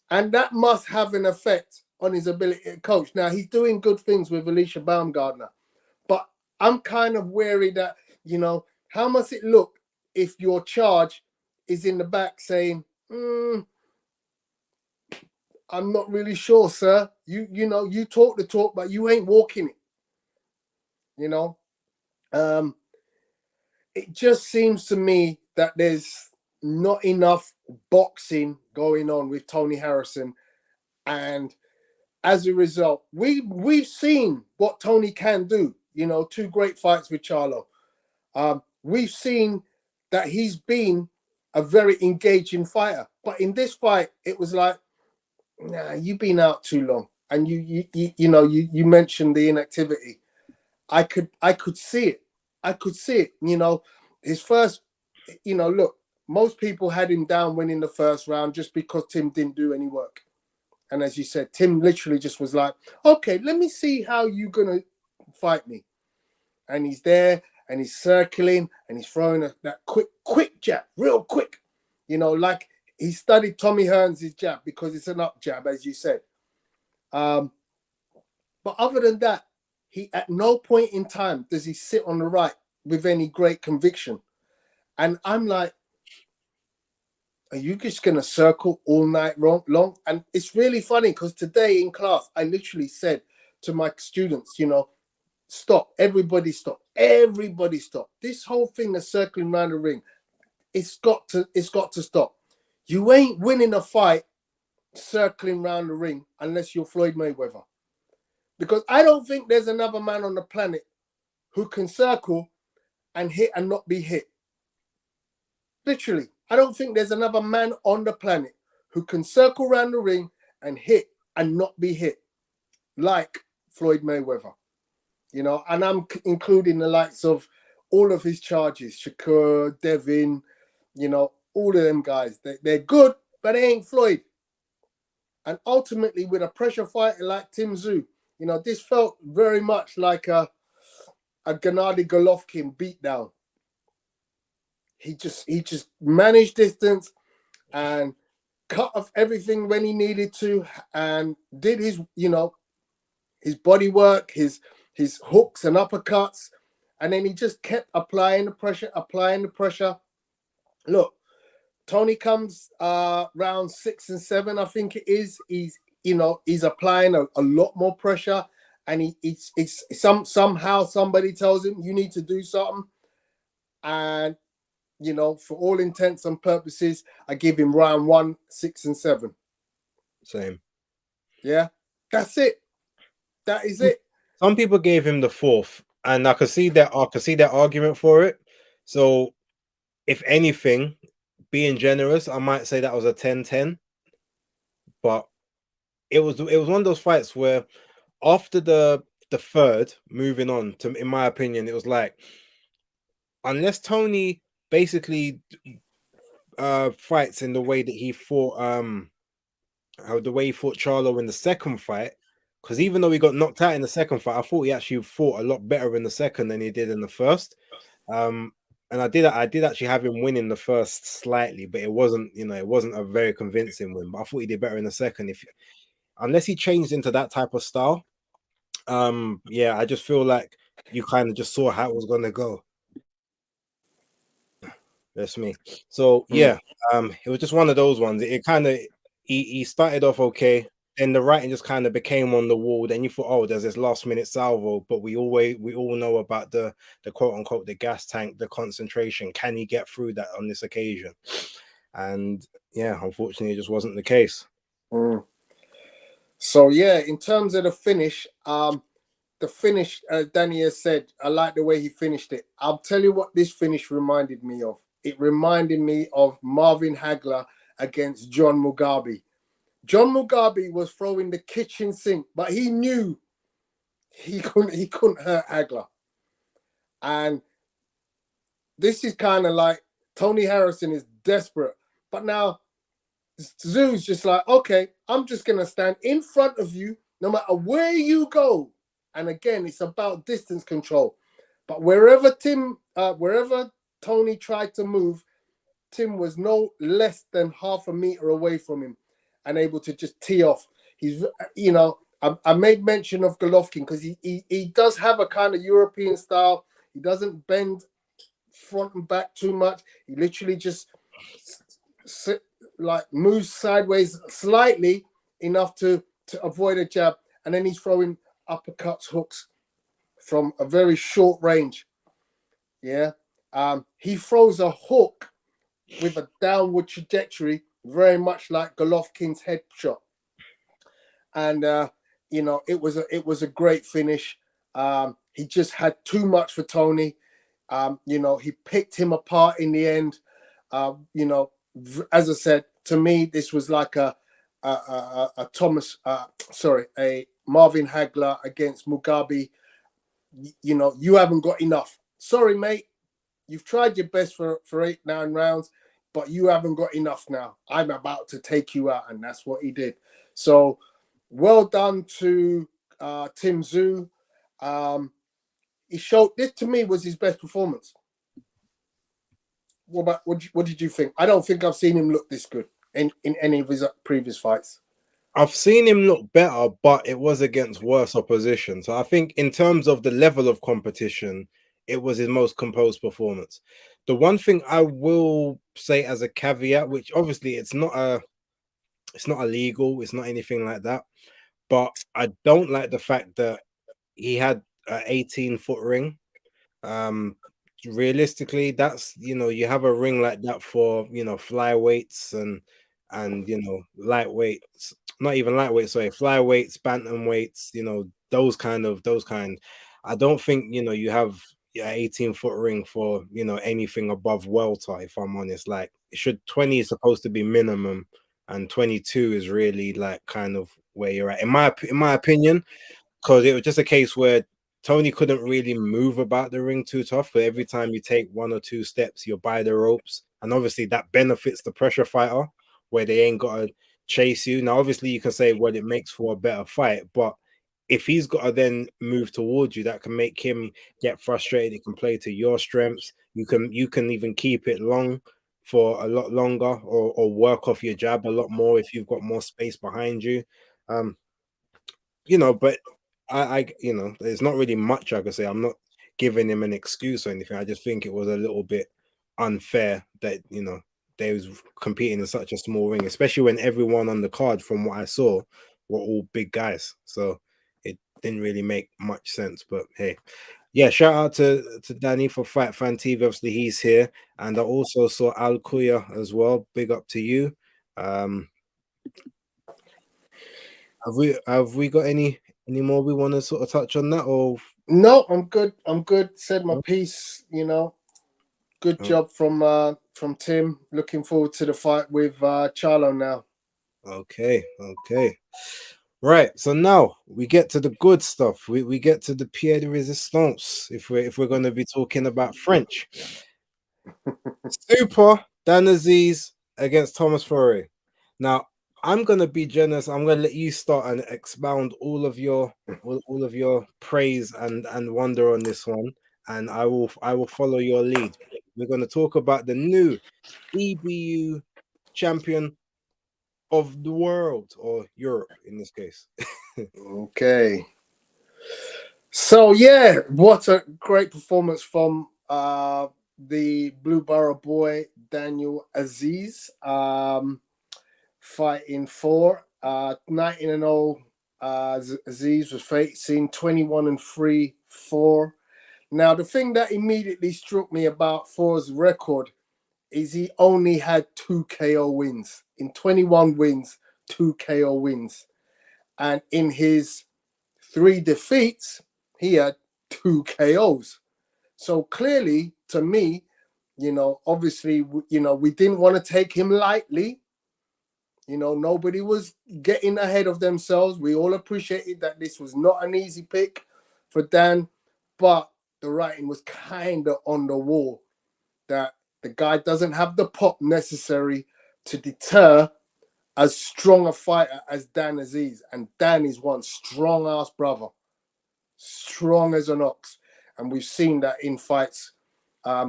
And that must have an effect on his ability to coach. Now, he's doing good things with Alicia Baumgardner, but I'm kind of wary that, you know, how must it look if your charge is in the back saying, I'm not really sure, sir. You know, you talk the talk, but you ain't walking it. You know, it just seems to me that there's not enough boxing going on with Tony Harrison, and as a result, we've seen what Tony can do. You know, 2 great fights with Charlo. We've seen that he's been a very engaging fighter, but in this fight, it was like, nah, you've been out too long, and you mentioned the inactivity. I could see it. I could see it. You know, his first, you know, look, most people had him down winning the first round just because Tim didn't do any work. And as you said, Tim literally just was like, okay, let me see how you're going to fight me. And he's there and he's circling and he's throwing that quick jab, real quick. You know, like he studied Tommy Hearns' jab because it's an up jab, as you said. But other than that, he at no point in time does he sit on the right with any great conviction. And I'm like, are you just going to circle all night long? And it's really funny because today in class, I literally said to my students, you know, stop, everybody stop, everybody stop. This whole thing of circling around the ring, it's got to stop. You ain't winning a fight circling around the ring unless you're Floyd Mayweather. Because I don't think there's another man on the planet who can circle and hit and not be hit. Literally, I don't think there's another man on the planet who can circle around the ring and hit and not be hit like Floyd Mayweather. You know, and I'm including the likes of all of his charges, Shakur, Devin, you know, all of them guys. They're good, but they ain't Floyd. And ultimately, with a pressure fighter like Tszyu, you know, this felt very much like a Gennady Golovkin beatdown. He just managed distance and cut off everything when he needed to, and did his, you know, his body work, his hooks and uppercuts, and then he just kept applying the pressure. Look, Tony comes round 6 and 7, I think it is. he's applying a lot more pressure, and it's somehow somebody tells him you need to do something, and for all intents and purposes, I give him round 1, 6, and 7. Same. Yeah, that's it. That is it. Some people gave him the 4th, and I could see their argument for it. So, if anything, being generous, I might say that was a 10-10. But it was one of those fights where after the 3rd, moving on to, in my opinion, it was like, unless Tony basically fights in the way that he fought Charlo in the 2nd fight, because even though he got knocked out in the 2nd fight, I thought he actually fought a lot better in the 2nd than he did in the 1st. And I did actually have him winning the 1st slightly, but it wasn't a very convincing win. But I thought he did better in the 2nd. Unless he changed into that type of style, yeah, I just feel like you kind of just saw how it was gonna go. That's me. So yeah, it was just one of those ones. It kind of he started off okay, then the writing just kind of became on the wall. Then you thought, oh, there's this last minute salvo, but we all know about the quote unquote the gas tank, the concentration. Can he get through that on this occasion? And yeah, unfortunately, it just wasn't the case. So yeah, in terms of the finish, Danny has said, I like the way he finished it. I'll tell you what this finish reminded me of. It reminded me of Marvin Hagler against John Mugabe. John Mugabe was throwing the kitchen sink, but he knew he couldn't hurt Hagler. And this is kind of like Tony Harrison is desperate, but now Tszyu's just like, okay, I'm just gonna stand in front of you no matter where you go. And again, it's about distance control. But wherever Tony tried to move, Tim was no less than half a meter away from him and able to just tee off. He's, I made mention of Golovkin because he does have a kind of European style. He doesn't bend front and back too much. He literally just moves sideways slightly enough to avoid a jab. And then he's throwing uppercuts, hooks from a very short range. Yeah. He throws a hook with a downward trajectory, very much like Golovkin's head shot. And it was a great finish. He just had too much for Tony. He picked him apart in the end. As I said, to me, this was like a Marvin Hagler against Mugabe. You haven't got enough. Sorry, mate. You've tried your best for 8-9 rounds, but you haven't got enough now. I'm about to take you out, and that's what he did. So, well done to Tim Tszyu. He showed this to me was his best performance. What did you think? I don't think I've seen him look this good in any of his previous fights. I've seen him look better, but it was against worse opposition. So I think in terms of the level of competition, it was his most composed performance. The one thing I will say as a caveat, which obviously it's not illegal, it's not anything like that, but I don't like the fact that he had an 18-foot ring. Realistically, that's you have a ring like that for flyweights and lightweights, not even lightweights, sorry, flyweights, bantamweights, those kind. I don't think you have an 18-foot ring for anything above welter, if I'm honest. Like, 20 is supposed to be minimum, and 22 is really like kind of where you're at, in my opinion, because it was just a case where Tony couldn't really move about the ring too tough, but every time you take 1 or 2 steps, you're by the ropes. And obviously that benefits the pressure fighter, where they ain't got to chase you. Now, obviously you can say, well, it makes for a better fight, but if he's got to then move towards you, that can make him get frustrated. It can play to your strengths. You can even keep it long for a lot longer, or work off your jab a lot more if you've got more space behind you. But there's not really much I can say. I'm not giving him an excuse or anything. I just think it was a little bit unfair that they was competing in such a small ring, especially when everyone on the card, from what I saw, were all big guys, so it didn't really make much sense. But hey, yeah, shout out to Danny for Fight Fan TV. Obviously, he's here, and I also saw Al Kuya as well. Big up to you. Have we got any more we want to sort of touch on that, or no? I'm good. I'm good. Said my piece. You know, good job from Tim. Looking forward to the fight with Charlo now. Okay. Right, so now we get to the good stuff. We get to the pied de resistance. If we're going to be talking about French, Super Dan Azeez against Thomas Fury. Now I'm going to be generous. I'm going to let you start and expound all of your praise and wonder on this one, and I will follow your lead. We're going to talk about the new EBU champion of the world, or Europe in this case. Okay. So yeah, what a great performance from the Blue Borough boy Daniel Azeez, fighting for 19-0. Azeez was facing 21-3 Now the thing that immediately struck me about Four's record is he only had 2 KO wins. In 21 wins, 2 KO wins. And in his 3 defeats, he had 2 KOs. So clearly, to me, obviously, we didn't want to take him lightly. Nobody was getting ahead of themselves. We all appreciated that this was not an easy pick for Dan, but the writing was kind of on the wall that the guy doesn't have the pop necessary to deter as strong a fighter as Dan Azeez. And Dan is one strong-ass brother. Strong as an ox. And we've seen that in fights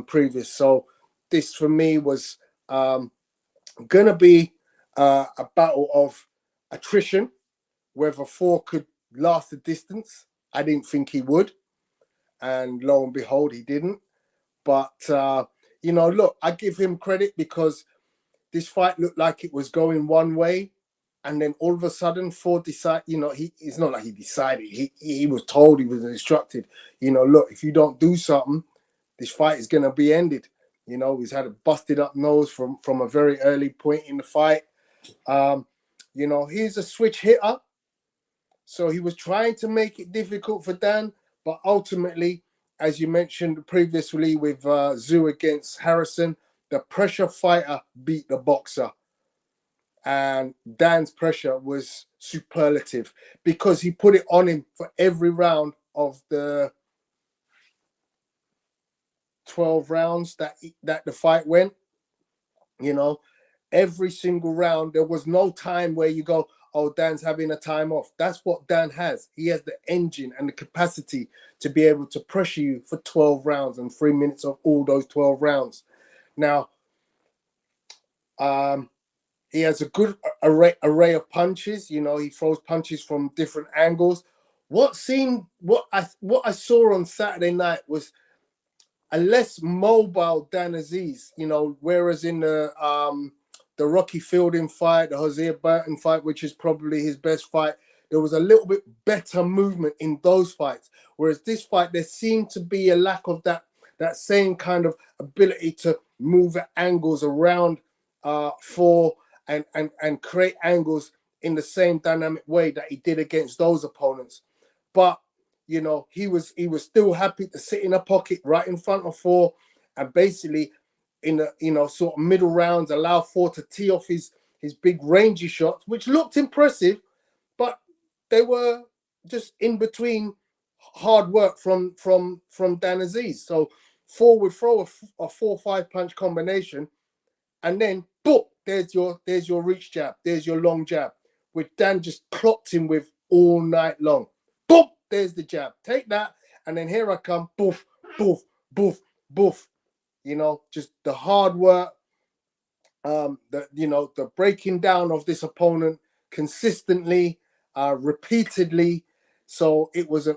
previous. So this, for me, was going to be a battle of attrition, whether Four could last the distance. I didn't think he would. And lo and behold, he didn't. But, look, I give him credit because this fight looked like it was going one way. And then all of a sudden, Ford decided, it's not like he decided. He was told, he was instructed, look, if you don't do something, this fight is going to be ended. He's had a busted up nose from a very early point in the fight. He's a switch hitter. So he was trying to make it difficult for Dan. But ultimately, as you mentioned previously with Tszyu against Harrison, the pressure fighter beat the boxer. And Dan's pressure was superlative because he put it on him for every round of the 12 rounds that the fight went. Every single round, there was no time where you go, oh, Dan's having a time off. That's what Dan has. He has the engine and the capacity to be able to pressure you for 12 rounds and 3 minutes of all those 12 rounds. Now, he has a good array of punches. He throws punches from different angles. What I saw on Saturday night was a less mobile Dan Azeez. Whereas in the Rocky Fielding fight, the Hosea Burton fight, which is probably his best fight, there was a little bit better movement in those fights. Whereas this fight, there seemed to be a lack of that same kind of ability to move at angles around for and create angles in the same dynamic way that he did against those opponents. But he was still happy to sit in a pocket right in front of Four and basically in the sort of middle rounds allow Four to tee off his big rangy shots, which looked impressive, but they were just in between hard work from Dan Azeez. So Four would throw a 4-5 punch combination, and then boom, there's your reach jab, there's your long jab, which Dan just clocked him with all night long. Boom, there's the jab. Take that, and then here I come. Boof, boof, boof, boof. Just the hard work, the breaking down of this opponent consistently, repeatedly. So it was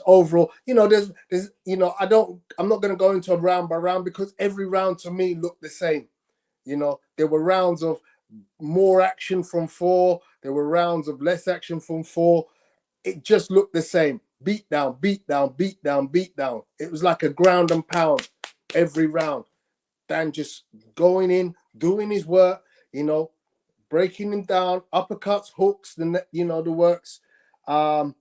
overall. I'm not going to go into a round by round because every round to me looked the same. There were rounds of more action from 4. There were rounds of less action from 4. It just looked the same. Beat down, beat down, beat down, beat down. It was like a ground and pound every round. Dan just going in, doing his work, breaking him down, uppercuts, hooks, the works. 4-1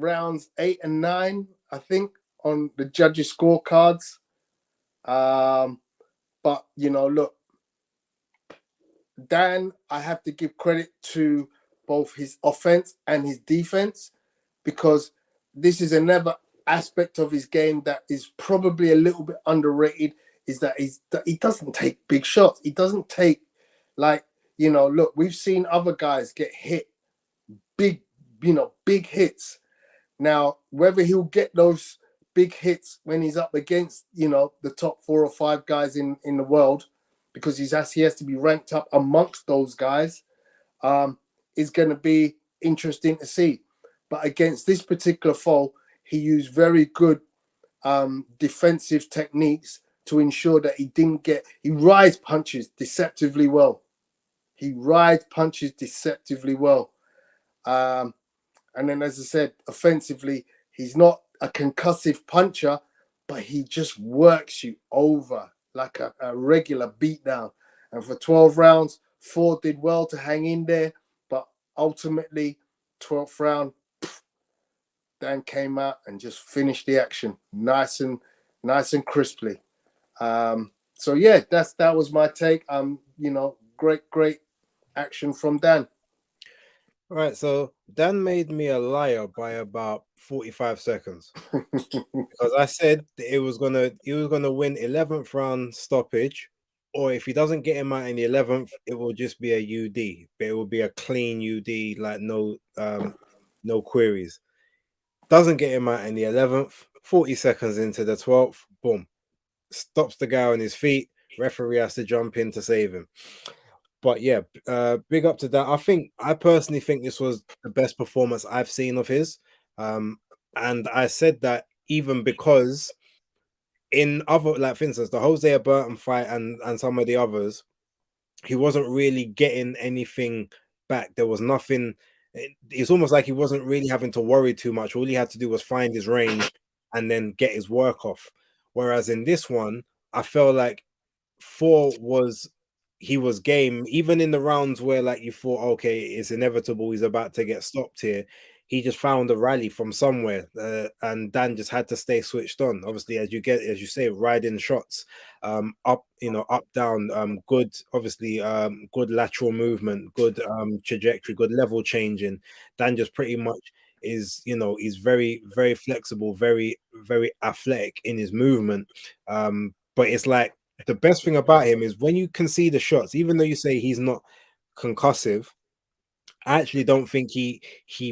rounds 8 and 9, I think, on the judges' scorecards. But look, Dan, I have to give credit to both his offense and his defense, because this is another aspect of his game that is probably a little bit underrated, is that he doesn't take big shots. He doesn't take, look, we've seen other guys get hit, big hits. Now, whether he'll get those big hits when he's up against, the top 4 or 5 guys in the world, because he has to be ranked up amongst those guys, is going to be interesting to see. But against this particular foe, he used very good defensive techniques to ensure that he rides punches deceptively well. And then, as I said, offensively, he's not a concussive puncher, but he just works you over like a regular beatdown. And for 12 rounds, 4 did well to hang in there, but ultimately, 12th round, Dan came out and just finished the action nice and crisply. So yeah, that was my take. Great action from Dan. All right, so Dan made me a liar by about 45 seconds because I said that he was gonna win 11th round stoppage, or if he doesn't get him out in the 11th, it will just be a UD, but it will be a clean UD, like no queries. Doesn't get him out in the 11th, 40 seconds into the 12th, boom, stops the guy on his feet. Referee has to jump in to save him. But yeah, big up to that. I personally think this was the best performance I've seen of his. And I said that even because in other, like for instance, the Hosea Burton fight and some of the others, he wasn't really getting anything back. There was nothing. It's almost like he wasn't really having to worry too much. All he had to do was find his range and then get his work off. Whereas in this one, I felt like he was game, even in the rounds where like you thought, okay, it's inevitable, he's about to get stopped here. He just found a rally from somewhere, and Dan just had to stay switched on. Obviously, as you say, riding shots, up, up, down, good, obviously, good lateral movement, good trajectory, good level changing. Dan just pretty much is, he's very, very flexible, very, very athletic in his movement. But it's like, the best thing about him is when you can see the shots, even though you say he's not concussive, I actually don't think he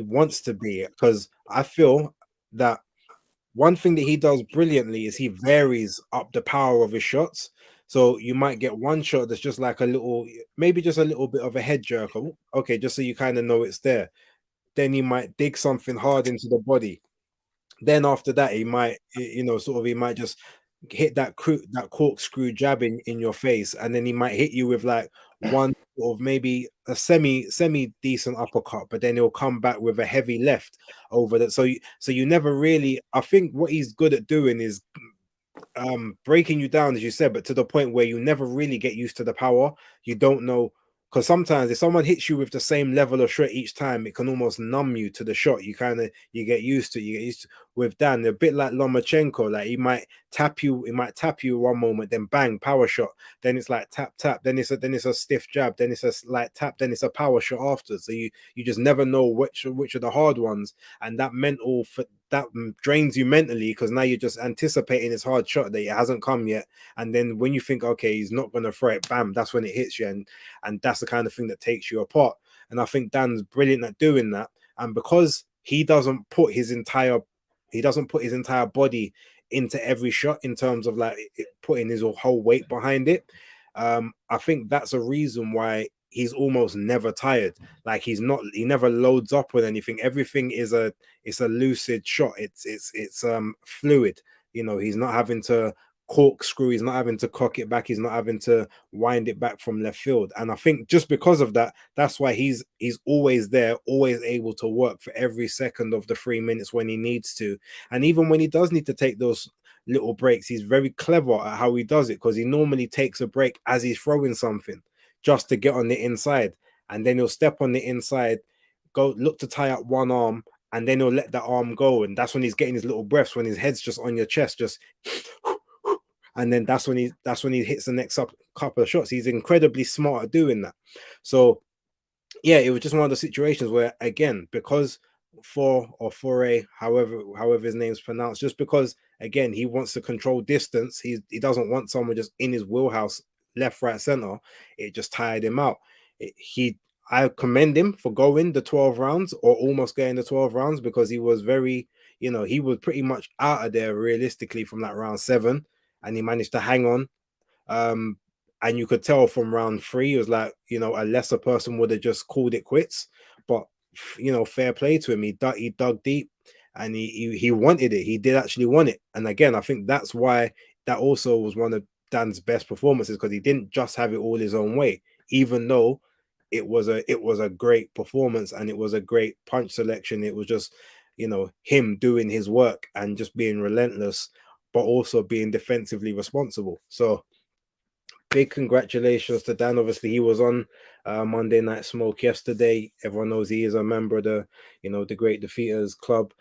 wants to be, because I feel that one thing that he does brilliantly is he varies up the power of his shots. So you might get one shot that's just like maybe just a little bit of a head jerk. Okay, just so you kind of know it's there. Then he might dig something hard into the body. Then after that, he might, he might just hit that corkscrew jab in your face, and then he might hit you with like one sort of maybe a semi decent uppercut, but then he'll come back with a heavy left over that. So you never really. I think what he's good at doing is breaking you down, as you said, but to the point where you never really get used to the power. You don't know. Because sometimes if someone hits you with the same level of shot each time, it can almost numb you to the shot. You get used to. With Dan, a bit like Lomachenko, like he might tap you one moment, then bang, power shot. Then it's like tap, then it's a stiff jab, then it's a light tap, then it's a power shot after. So you just never know which are the hard ones, and that drains you mentally, because now you're just anticipating his hard shot that it hasn't come yet. And then when you think, okay, he's not gonna throw it, bam, that's when it hits you, and that's the kind of thing that takes you apart. And I think Dan's brilliant at doing that. And because he doesn't put his entire body into every shot in terms of like putting his whole weight behind it, I think that's a reason why he's almost never tired. Like he never loads up with anything. Everything is it's a lucid shot. It's fluid. He's not having to corkscrew, he's not having to cock it back, he's not having to wind it back from left field. And I think just because of that, that's why he's always there, always able to work for every second of the 3 minutes when he needs to. And even when he does need to take those little breaks, he's very clever at how he does it, because he normally takes a break as he's throwing something just to get on the inside, and then he'll step on the inside, go look to tie up one arm, and then he'll let that arm go, and that's when he's getting his little breaths, when his head's just on your chest, just and then that's when he hits the next couple of shots. He's incredibly smart at doing that. So yeah, it was just one of the situations where, again, because Foray, however his name's pronounced, just because again he wants to control distance, he doesn't want someone just in his wheelhouse, left, right, center. It just tired him out. I commend him for going the 12 rounds, or almost getting the 12 rounds, because he was very, he was pretty much out of there realistically from that round 7, and he managed to hang on. And you could tell from round 3, it was like, a lesser person would have just called it quits. But, fair play to him. He dug deep, and he wanted it. He did actually want it. And again, I think that's why that also was one of Dan's best performances, because he didn't just have it all his own way, even though it was a great performance and it was a great punch selection. It was just, him doing his work and just being relentless, but also being defensively responsible. So big congratulations to Dan. Obviously, he was on Monday Night Smoke yesterday. Everyone knows he is a member of the Great Defeaters Club.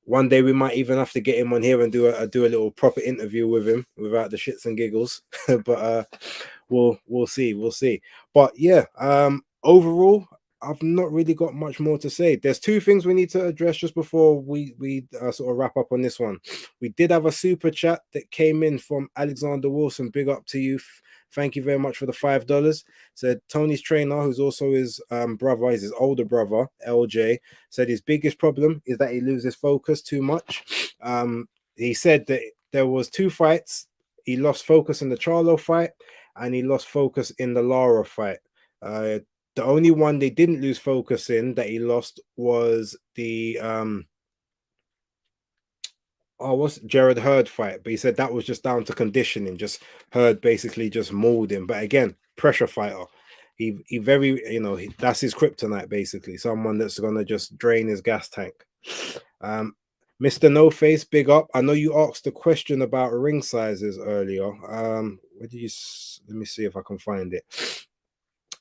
One day we might even have to get him on here and do a little proper interview with him without the shits and giggles. But we'll see. But yeah, overall, I've not really got much more to say. There's 2 things we need to address just before we sort of wrap up on this one. We did have a super chat that came in from Alexander Wilson. Big up to you. Thank you very much for the $5. Said Tony's trainer, who's also his brother, is his older brother, LJ, said his biggest problem is that he loses focus too much. He said that there was 2 fights. He lost focus in the Charlo fight, and he lost focus in the Lara fight. The only one they didn't lose focus in that he lost was the what's Jared Hurd fight, but he said that was just down to conditioning, just Hurd basically just mauled him. But again, pressure fighter. He very, that's his kryptonite, basically. Someone that's gonna just drain his gas tank. Mr. No Face, big up. I know you asked a question about ring sizes earlier. Where did you? Let me see if I can find it.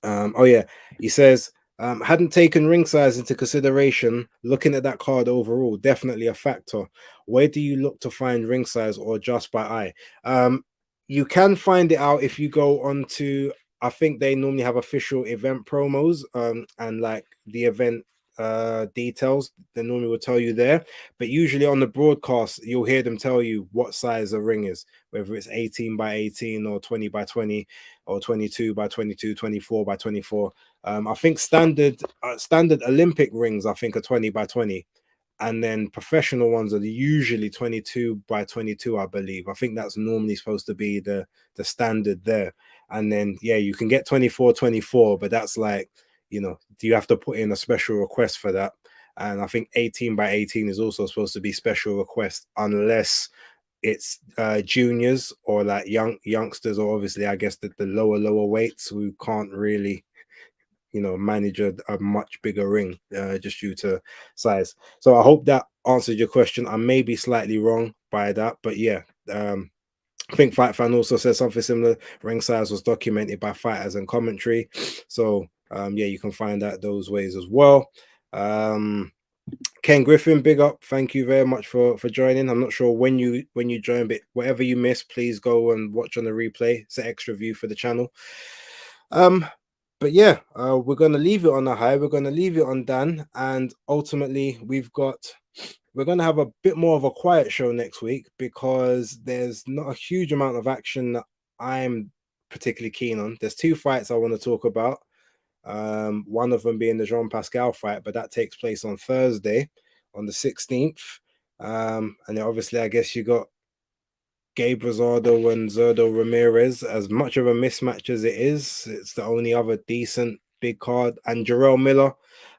Oh yeah, he says hadn't taken ring size into consideration. Looking at that card overall, definitely a factor. Where do you look to find ring size, or just by eye? You can find it out if you go on to, I think they normally have official event promos, and like the event details, they normally will tell you there. But usually on the broadcast, you'll hear them tell you what size a ring is, whether it's 18 by 18 or 20 by 20 or 22 by 22, 24 by 24. I think standard Olympic rings, I think, are 20 by 20. And then professional ones are usually 22 by 22, I believe. I think that's normally supposed to be the standard there. And then, yeah, you can get 24, but that's like, do you have to put in a special request for that? And I think 18 by 18 is also supposed to be special request, unless it's juniors or like youngsters, or obviously I guess the lower weights who can't really manage a much bigger ring just due to size. So I hope that answered your question. I may be slightly wrong by that, but yeah, I think Fight Fan also said something similar. Ring size was documented by fighters and commentary. So yeah, you can find out those ways as well. Ken Griffin, big up. Thank you very much for joining. I'm not sure when you join, but whatever you missed, please go and watch on the replay. It's an extra view for the channel. But yeah, we're gonna leave it on a high. We're gonna leave it on Dan, and ultimately we're gonna have a bit more of a quiet show next week, because there's not a huge amount of action that I'm particularly keen on. There's 2 fights I want to talk about. One of them being the Jean Pascal fight, but that takes place on Thursday, on the 16th. And then obviously, I guess you got Gabe Rosado and Zerdo Ramirez. As much of a mismatch as it is, it's the only other decent big card. And Jarrell Miller,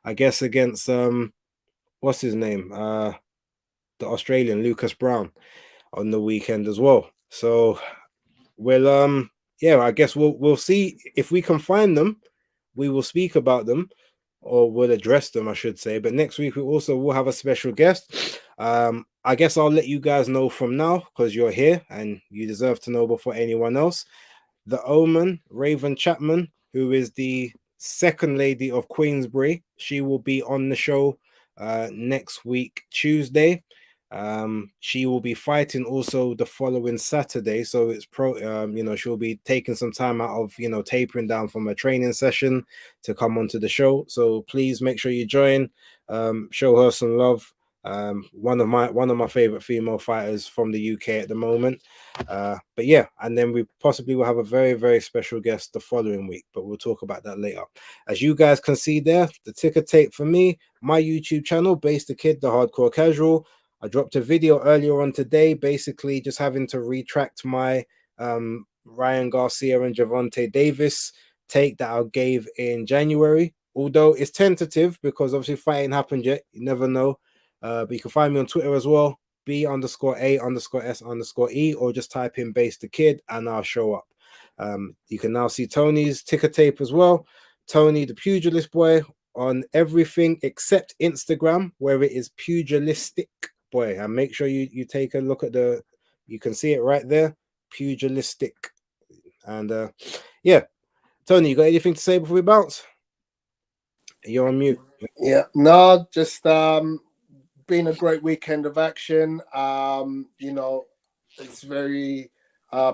I guess, against what's his name? The Australian Lucas Brown on the weekend as well. So we'll yeah, I guess we'll see if we can find them. We will speak about them, or we'll address them, I should say. But next week we also will have a special guest. I guess I'll let you guys know from now because you're here and you deserve to know before anyone else. The Omen, Raven Chapman, who is the second lady of Queensbury, she will be on the show next week, Tuesday. She will be fighting also the following Saturday, so it's you know, she'll be taking some time out of, you know, tapering down from a training session to come onto the show. So please make sure you join, show her some love. One of my favorite female fighters from the UK at the moment. But yeah, and then we possibly will have a very, very special guest the following week, but we'll talk about that later. As you guys can see there, the ticker tape for me, my YouTube channel, BaseDaKID, the Hardcore Casual. I dropped a video earlier on today, basically just having to retract my Ryan Garcia and Javante Davis take that I gave in January. Although it's tentative because obviously fighting happened yet, you never know. But you can find me on Twitter as well, B_A_S_E, or just type in BaseDaKID and I'll show up. You can now see Tony's ticker tape as well. Tony, the Pugilist Boy, on everything except Instagram, where it is Pugilistic Boy. And make sure you take a look at you can see it right there, Pugilistic. And yeah, Tony, you got anything to say before we bounce? You're on mute. Yeah, no, just been a great weekend of action. You know, it's very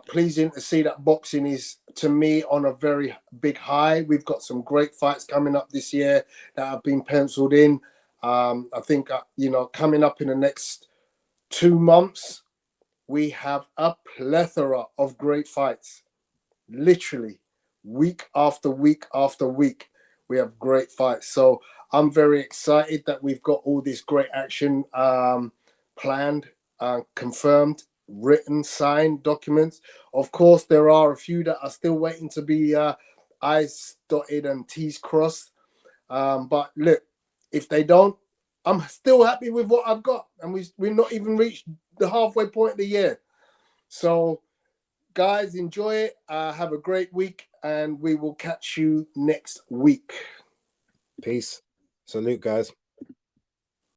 pleasing to see that boxing is, to me, on a very big high. We've got some great fights coming up this year that have been penciled in. I think, you know, coming up in the next 2 months, we have a plethora of great fights. Literally, week after week after week, we have great fights. So I'm very excited that we've got all this great action planned, confirmed, written, signed documents. Of course, there are a few that are still waiting to be I's dotted and T's crossed. But look, if they don't, I'm still happy with what I've got. And we've not even reached the halfway point of the year. So, guys, enjoy it. Have a great week, and we will catch you next week. Peace. Salute, guys.